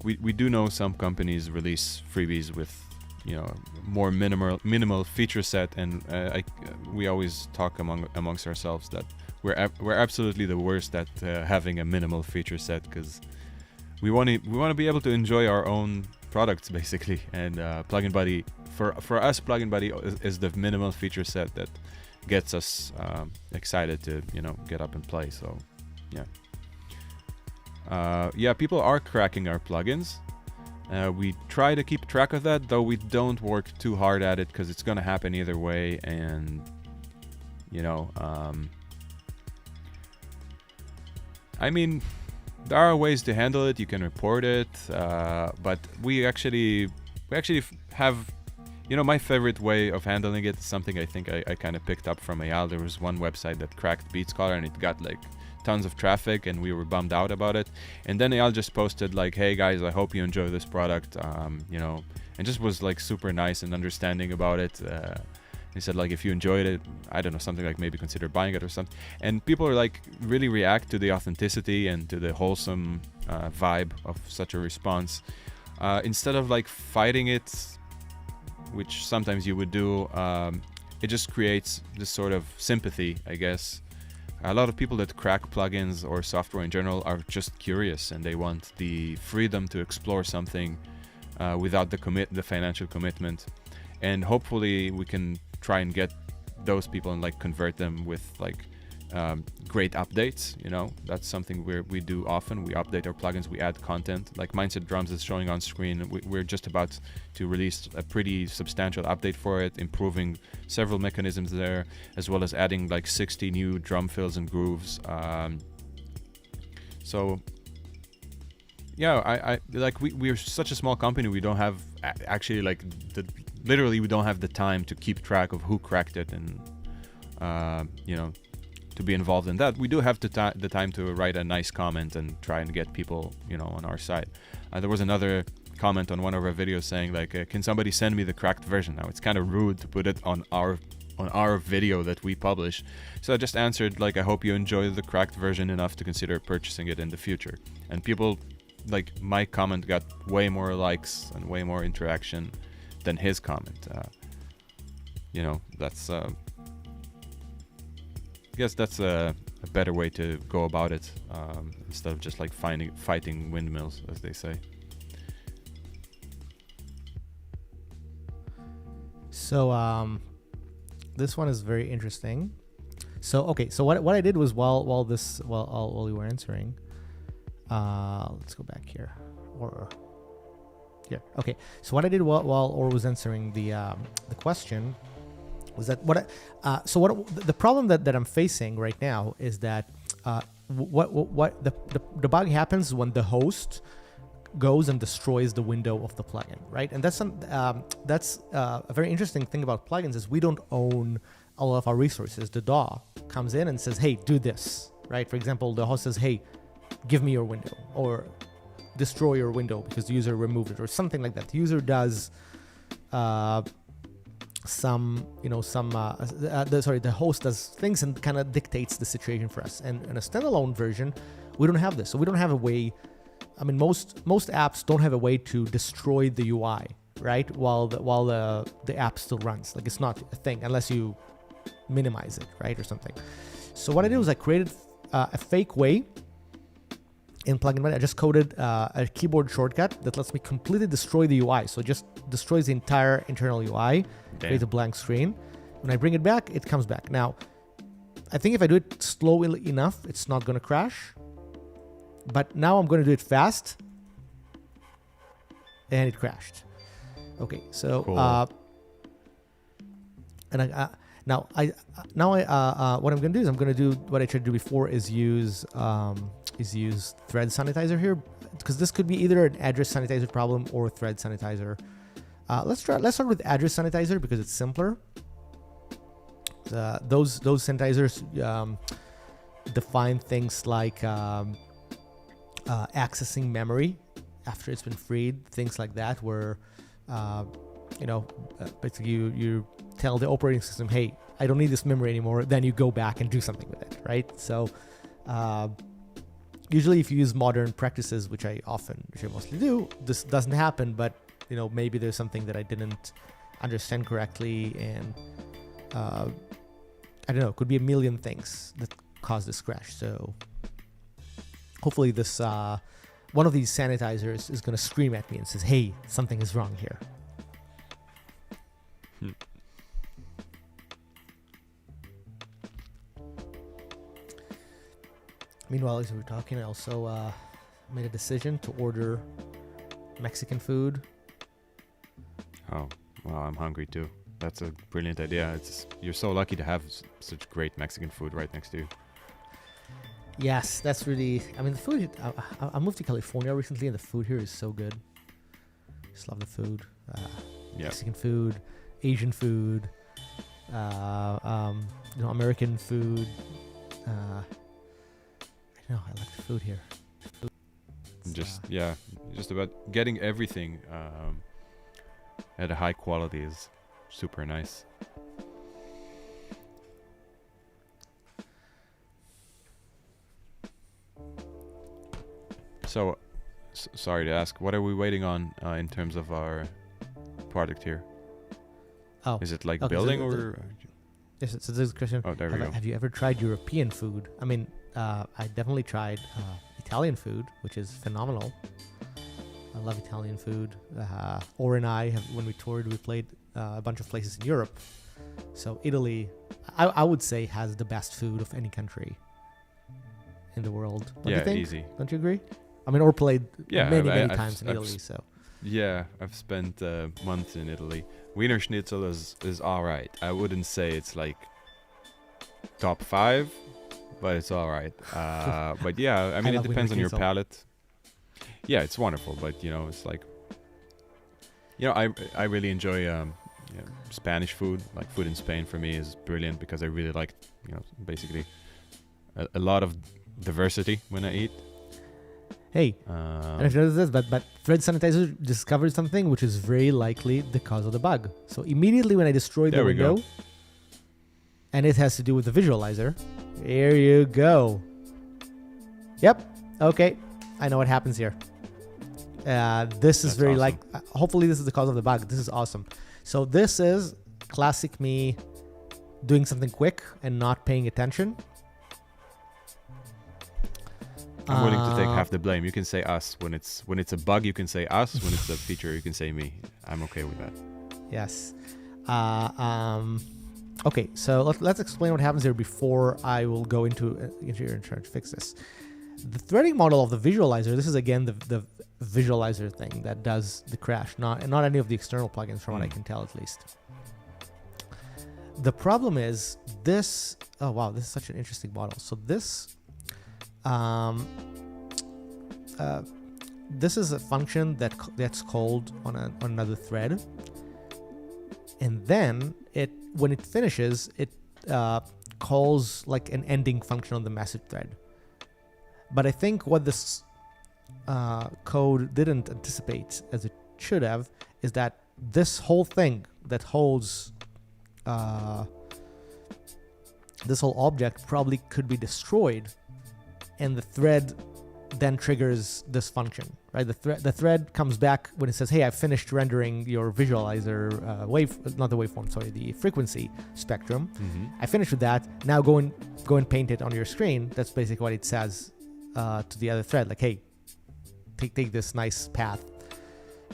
B: We do know some companies release freebies with more minimal feature set, and we always talk amongst ourselves that we're absolutely the worst at having a minimal feature set, because we want to be able to enjoy our own products basically, and Plugin Buddy for us, Plugin Buddy is the minimal feature set that gets us excited to get up and play. So people are cracking our plugins. We try to keep track of that, though we don't work too hard at it, because it's going to happen either way. And there are ways to handle it. You can report it, but we actually have My favorite way of handling it is something I think I kind of picked up from Eyal. There was one website that cracked BeatScholar and it got like tons of traffic and we were bummed out about it. And then Eyal just posted like, hey guys, I hope you enjoy this product, and just was like super nice and understanding about it. He said like, if you enjoyed it, I don't know, something like maybe consider buying it or something. And people are like really react to the authenticity and to the wholesome vibe of such a response. Instead of like fighting it, which sometimes you would do, it just creates this sort of sympathy, I guess. A lot of people that crack plugins or software in general are just curious and they want the freedom to explore something without the financial commitment. And hopefully we can try and get those people and like convert them with like great updates. That's something we do often. We update our plugins, we add content like Mindset Drums is showing on screen. We're just about to release a pretty substantial update for it, improving several mechanisms there, as well as adding like 60 new drum fills and grooves. So yeah, I like we're such a small company. We don't have actually like literally we don't have the time to keep track of who cracked it and to be involved in that. We do have the time to write a nice comment and try and get people on our side. There was another comment on one of our videos saying like, can somebody send me the cracked version? Now it's kind of rude to put it on our video that we publish, so I just answered like, I hope you enjoy the cracked version enough to consider purchasing it in the future. And people like, my comment got way more likes and way more interaction than his comment. That's I guess that's a better way to go about it, instead of just like fighting windmills, as they say.
A: So this one is very interesting. So what I did was while you were answering, let's go back here, or here. Okay, so what I did while Or was answering the question was that the problem that I'm facing right now is that what the bug happens when the host goes and destroys the window of the plugin, right? And that's a very interesting thing about plugins is we don't own a lot of our resources. The DAW comes in and says, hey, do this, right? For example, the host says, hey, give me your window, or destroy your window because the user removed it, or something like that. The user does the host does things and kind of dictates the situation for us. And in a standalone version, we don't have this. So we don't have a way. I mean, most apps don't have a way to destroy the UI, right? While the app still runs. Like, it's not a thing unless you minimize it, right, or something. So what I did was I created a fake way in Plugin Buddy. I just coded a keyboard shortcut that lets me completely destroy the UI. So it just destroys the entire internal UI, creates a blank screen. When I bring it back, it comes back. Now, I think if I do it slowly enough, it's not going to crash. But now I'm going to do it fast, and it crashed. Okay, so
B: cool.
A: What I'm going to do is I'm going to do what I tried to do before is use thread sanitizer here, because this could be either an address sanitizer problem or thread sanitizer. Let's start with address sanitizer because it's simpler. Those sanitizers define things like accessing memory after it's been freed, things like that, where basically you tell the operating system, hey, I don't need this memory anymore, then you go back and do something with it, right? So usually if you use modern practices, which I mostly do, this doesn't happen, but maybe there's something that I didn't understand correctly, and I don't know, it could be a million things that cause this crash. So hopefully this one of these sanitizers is going to scream at me and says, hey, something is wrong here. Meanwhile, as we were talking, I also made a decision to order Mexican food.
B: Oh, well, I'm hungry too. That's a brilliant idea. You're so lucky to have such great Mexican food right next to you.
A: Yes, that's really... I mean, the food... I moved to California recently, and the food here is so good. Just love the food.
B: Yeah.
A: Mexican food, Asian food, American food. I know, I like the food here.
B: Just about getting everything at a high quality is super nice. So, sorry to ask, what are we waiting on in terms of our product here?
A: Oh,
B: is it like
A: okay,
B: building
A: so
B: or?
A: Yes, so this is a question.
B: Oh, there we go.
A: Have you ever tried European food? I mean, I definitely tried Italian food, which is phenomenal. I love Italian food. Or and I, when we toured, we played a bunch of places in Europe. So Italy, I would say, has the best food of any country in the world. Don't you think?
B: Easy.
A: Don't you agree? I mean, or played many
B: I've
A: times in Italy. So
B: yeah, I've spent months in Italy. Wiener Schnitzel is all right. I wouldn't say it's like top 5, but it's all right. But yeah, I mean, it depends on your palate. Yeah, it's wonderful, but it's like, I really enjoy Spanish food. Like food in Spain for me is brilliant because I really like basically a lot of diversity when I eat.
A: Hey, I don't know if you noticed this, but Thread Sanitizer discovered something which is very likely the cause of the bug. So immediately when I destroyed the window, and it has to do with the visualizer, here you go. Yep. Okay. I know what happens here. This is very awesome. Hopefully this is the cause of the bug. This is awesome. So this is classic me doing something quick and not paying attention.
B: I'm willing to take half the blame. You can say us when it's a bug. You can say us when it's a feature. You can say me. I'm okay with that.
A: Yes. Okay. So let's explain what happens here before I will go into here and try to fix this. The threading model of the visualizer. This is again the visualizer thing that does the crash. Not any of the external plugins, from what I can tell at least. The problem is this. Oh wow, this is such an interesting model. So this. This is a function that's called on another thread, and then when it finishes, it calls like an ending function on the message thread. But I think what this code didn't anticipate, as it should have, is that this whole thing that holds this whole object probably could be destroyed. And the thread then triggers this function, right? The thread comes back when it says, "Hey, I've finished rendering your visualizer the frequency spectrum.
B: Mm-hmm.
A: I finished with that. Now go and paint it on your screen." That's basically what it says to the other thread, like, "Hey, take this nice path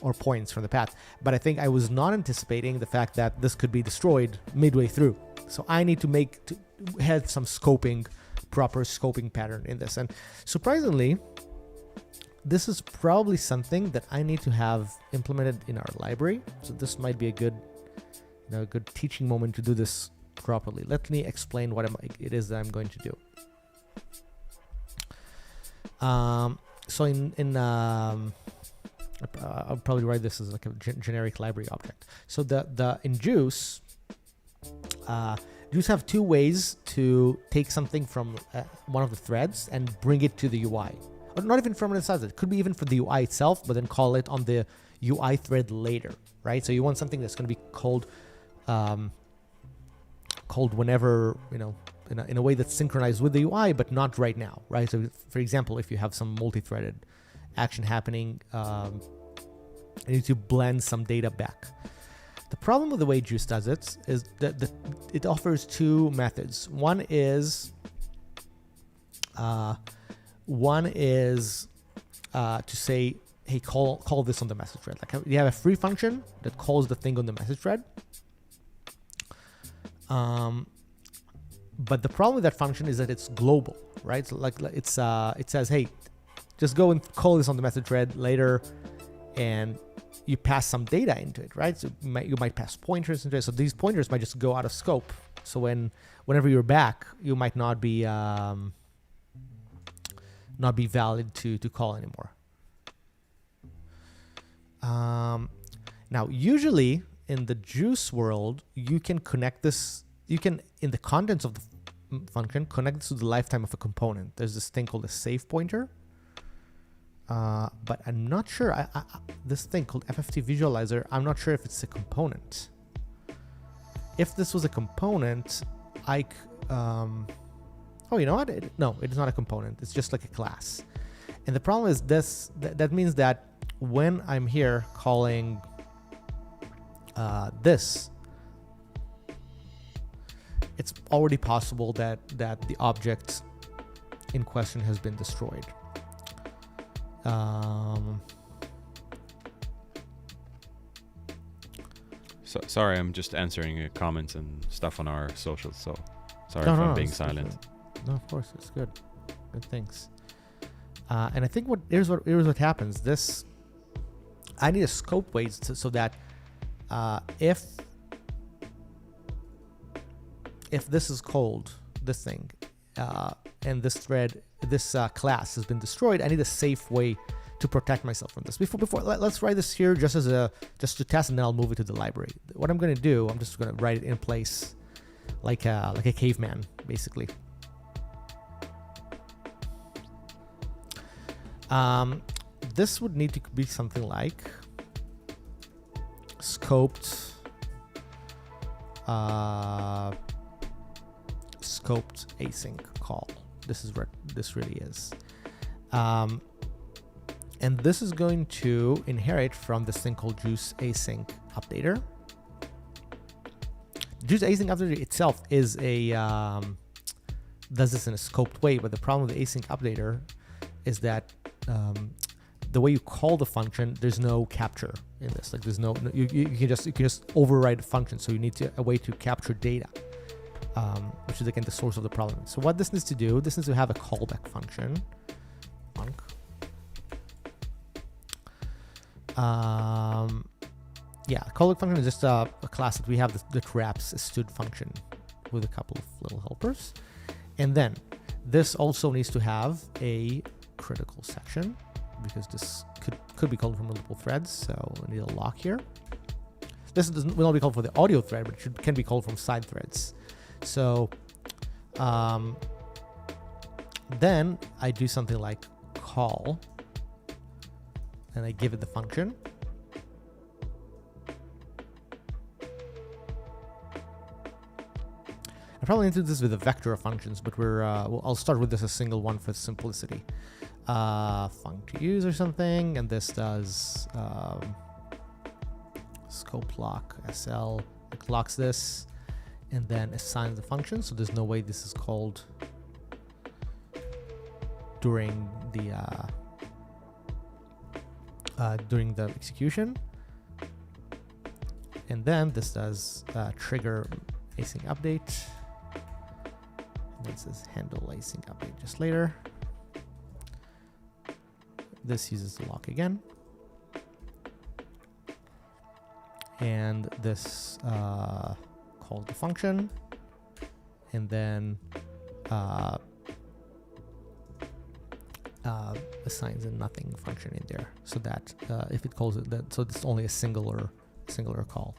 A: or points from the path." But I think I was not anticipating the fact that this could be destroyed midway through. So I need to have some proper scoping pattern in this. And surprisingly, this is probably something that I need to have implemented in our library. So this might be a good teaching moment to do this properly. Let me explain what it is that I'm going to do. So I'll probably write this as like a generic library object. So in Juice, Juice have two ways to take something from one of the threads and bring it to the UI. Or not even from inside it. It could be even for the UI itself, but then call it on the UI thread later, right? So you want something that's going to be called whenever, in a way that's synchronized with the UI, but not right now, right? So for example, if you have some multi-threaded action happening, you need to blend some data back. The problem with the way Juice does it is that it offers two methods. One is to say, "Hey, call this on the message thread." Like you have a free function that calls the thing on the message thread. But the problem with that function is that it's global, right? So it says, "Hey, just go and call this on the message thread later," and you pass some data into it, right? So you might pass pointers into it. So these pointers might just go out of scope. So whenever you're back, you might not be valid to call anymore. Now, usually in the juice world, you can connect this. You can, in the contents of the function, connect this to the lifetime of a component. There's this thing called a save pointer. But I'm not sure. This thing called FFT Visualizer, I'm not sure if it's a component. If this was a component, oh, you know what? No, it is not a component. It's just like a class. And the problem is this. That means that when I'm here calling this, it's already possible that the object in question has been destroyed.
B: So, sorry, I'm just answering comments and stuff on our socials. So sorry if I'm being silent.
A: No, of course, it's good. Good things. And I think here's what happens. This, I need a scope weight so that if this is called, this thing, and this thread, this class has been destroyed, I need a safe way to protect myself from this. Let's write this here just to test, and then I'll move it to the library. What I'm going to do, I'm just going to write it in place, like a caveman, basically. This would need to be something like scoped async call. This is what this really is. And this is going to inherit from this thing called Juice Async Updater. Juice Async Updater itself is does this in a scoped way, but the problem with the Async Updater is that the way you call the function, there's no capture in this. Like there's no you can just override the function. So you need a way to capture data, which is again the source of the problem. So what this needs to do, this needs to have a callback function. Callback function is just a class that we have that wraps a stud function with a couple of little helpers, and then this also needs to have a critical section because this could be called from multiple threads. So we need a lock here. This will not be called for the audio thread, but it can be called from side threads. So then I do something like call, and I give it the function. I probably need to do this with a vector of functions, but I'll start with this a single one for simplicity. Func to use or something, and this does scope lock SL. It locks this, and then assigns the function. So there's no way this is called during the execution. And then this does trigger async update. And this says handle async update just later. This uses the lock again. And this calls the function. And then assigns a nothing function in there, so that if it calls it that, so it's only a singular call.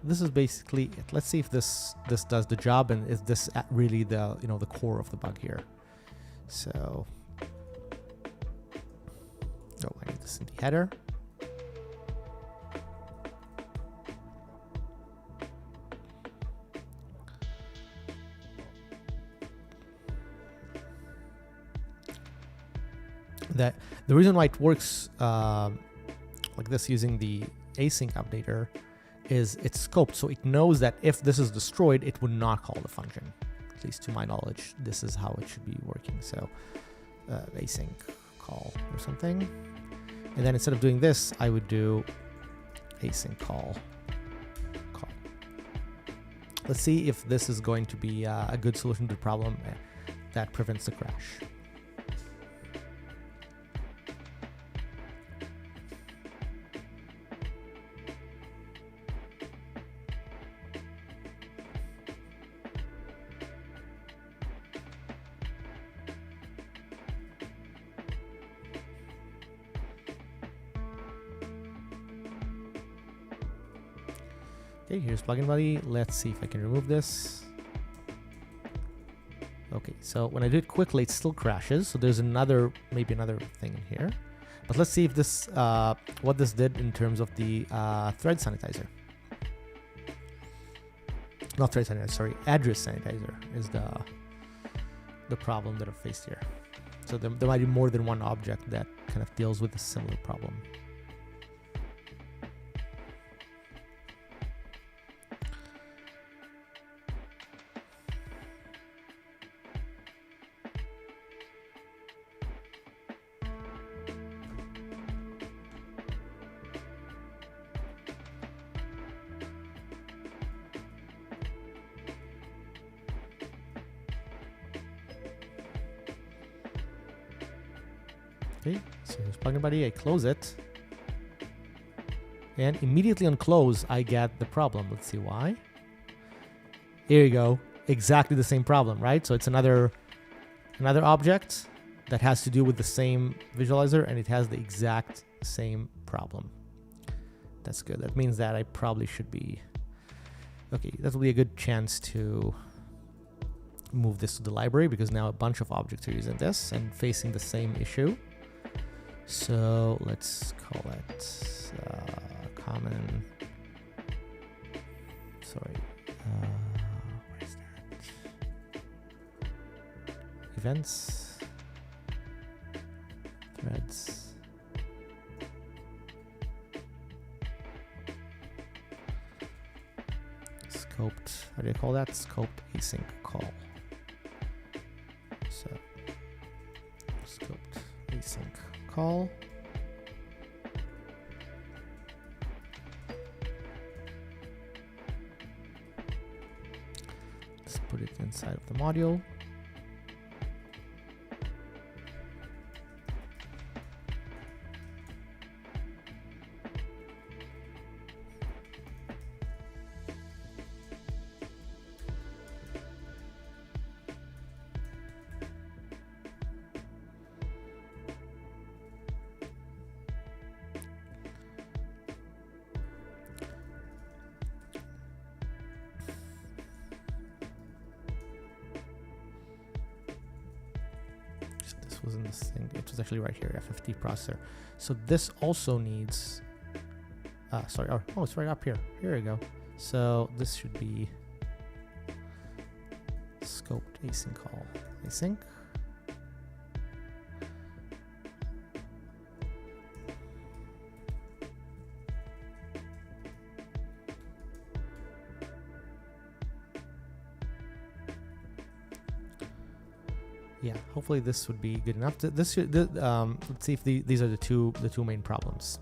A: This is basically it. Let's see if this does the job, and is this really the the core of the bug here. So I need this in the header. That the reason why it works like this using the async updater is it's scoped, so it knows that if this is destroyed, it would not call the function. At least to my knowledge, this is how it should be working. So async call or something, and then instead of doing this, I would do async call. Let's see if this is going to be a good solution to the problem that prevents the crash. Okay, here's Plugin Buddy. Let's see if I can remove this. Okay, so when I do it quickly, it still crashes. So there's maybe another thing in here. But let's see if this, what this did in terms of the thread sanitizer. Not thread sanitizer, sorry, address sanitizer is the problem that I've faced here. So there might be more than one object that kind of deals with a similar problem. Okay, so here's Plugin Buddy. I close it. And immediately on close, I get the problem. Let's see why. Here you go. Exactly the same problem, right? So it's another object that has to do with the same visualizer, and it has the exact same problem. That's good. That means that I probably should be... Okay, that will be a good chance to move this to the library, because now a bunch of objects are using this and facing the same issue. So let's call it common. Sorry, where is that? Events, threads. Scoped. How do you call that? Scoped async call. So scoped async call. Let's put it inside of the module. Was in this thing. It was actually right here, FFT processor. So this also needs sorry, oh, it's right up here. Here we go. So this should be scoped async call. Async. Yeah, hopefully this would be good enough. Let's see if these are the two main problems.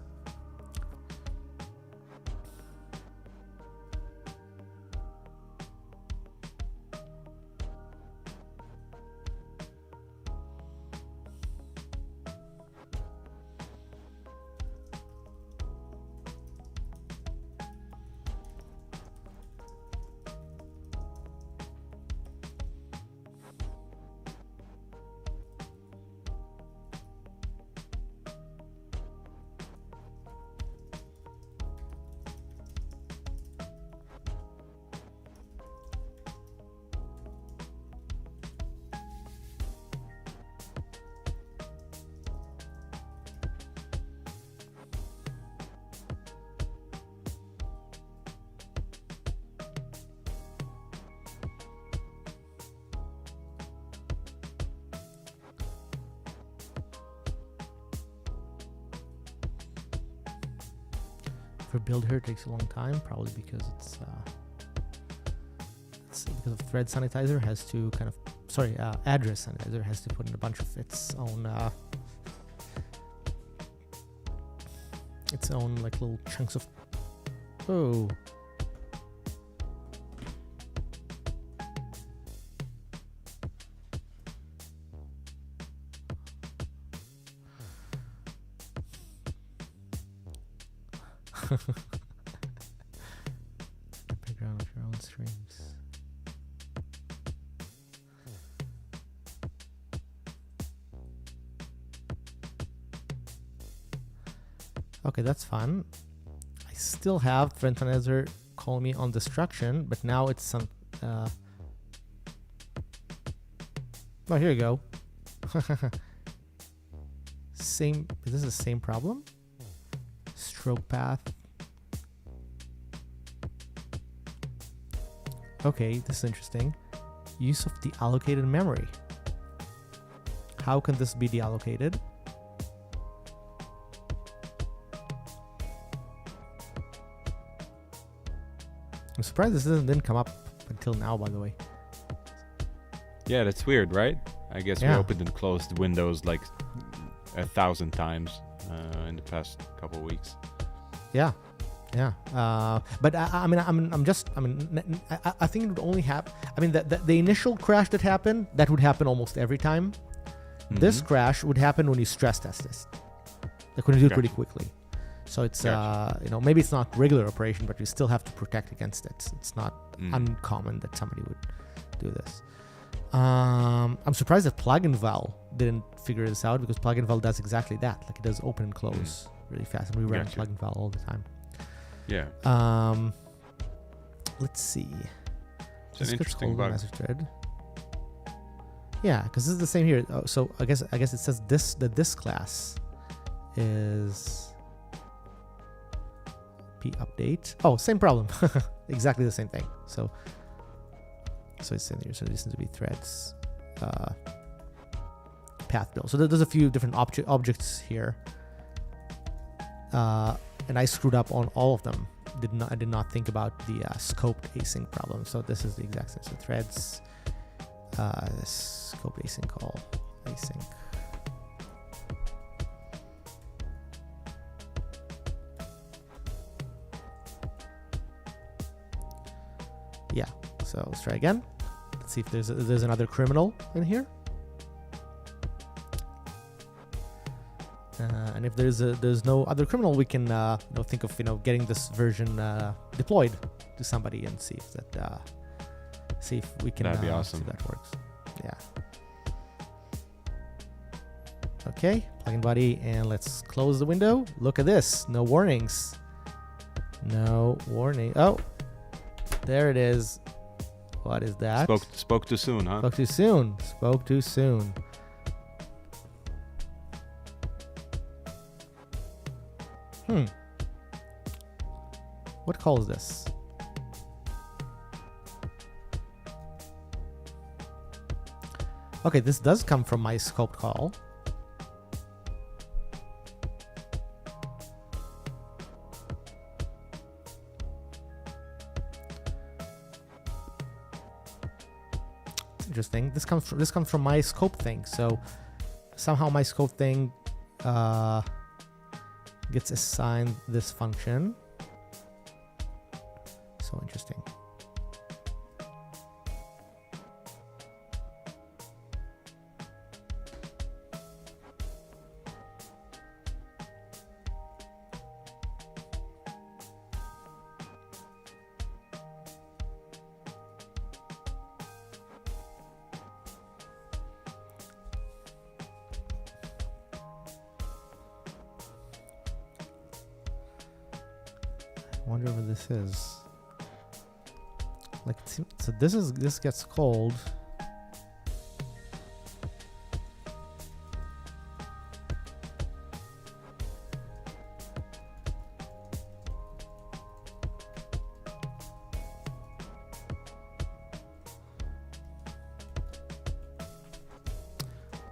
A: For build here, it takes a long time, probably because it's because of thread sanitizer has to kind of, sorry, address sanitizer has to put in a bunch of its own like little chunks of, oh. The background of your own streams. Okay, that's fun. I still have thread sanitizer call me on destruction, but now it's some. Oh, here you go. Same. Is this the same problem? Stroke path. Okay, this is interesting. Use of deallocated memory. How can this be deallocated? I'm surprised this didn't come up until now, by the way.
B: Yeah, that's weird, right? I guess
A: Yeah.
B: we opened and closed Windows like 1,000 times in the past couple weeks.
A: Yeah. But I think it would only happen. I mean, the initial crash that happened, that would happen almost every time. This
B: Mhm.
A: crash would happen when you stress test this. Like when you do it pretty
B: Gotcha.
A: quickly. So it's
B: Gotcha.
A: maybe it's not regular operation, but you still have to protect against it. It's not
B: Mm.
A: uncommon that somebody would do this. I'm surprised that plugin val didn't figure this out, because plugin val does exactly that. Like it does open and close really fast, and we run
B: Gotcha.
A: plugin val all the time.
B: Yeah,
A: Let's see.
B: it's
A: This
B: an
A: gets
B: interesting
A: called a
B: bug.
A: message thread. Yeah, because this is the same here. Oh, so I guess it says this class is p update. Oh, same problem. Exactly the same thing. So it's in here. So this needs to be threads path build. So there's a few different objects here. And I screwed up on all of them. I did not think about the scoped async problem. So this is the exact same. So threads, scoped async call, async. Yeah. So let's try again. Let's see if there's another criminal in here. And if there's no other criminal, we can think of getting this version deployed to somebody and see if we can.
B: That'd be
A: See
B: awesome.
A: if that works. Yeah. Okay, plugin body, and let's close the window. Look at this. No warnings. No warning. Oh, there it is. What is that?
B: Spoke too soon, huh?
A: Spoke too soon. Spoke too soon. What call is this? Okay, this does come from my scoped call. It's interesting. This comes from my scope thing. So somehow my scope thing gets assigned this function. So interesting. I wonder what this is. Like, so this gets called.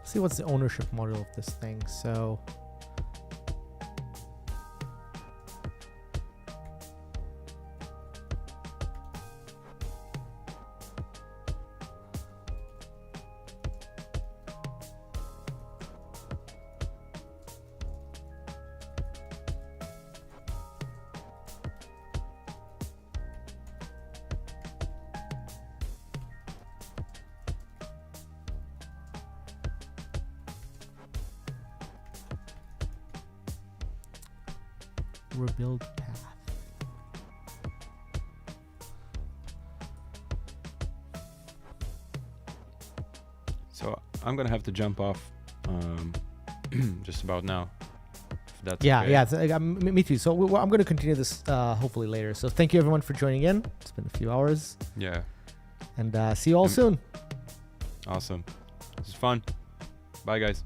A: See what's the ownership model of this thing. So rebuild path.
B: So I'm gonna have to jump off just about now. that's
A: Yeah,
B: okay.
A: yeah, me too. So I'm going to continue this hopefully later. So thank you everyone for joining in. It's been a few hours,
B: Yeah.
A: and see you all soon.
B: Awesome. This is fun. Bye, guys.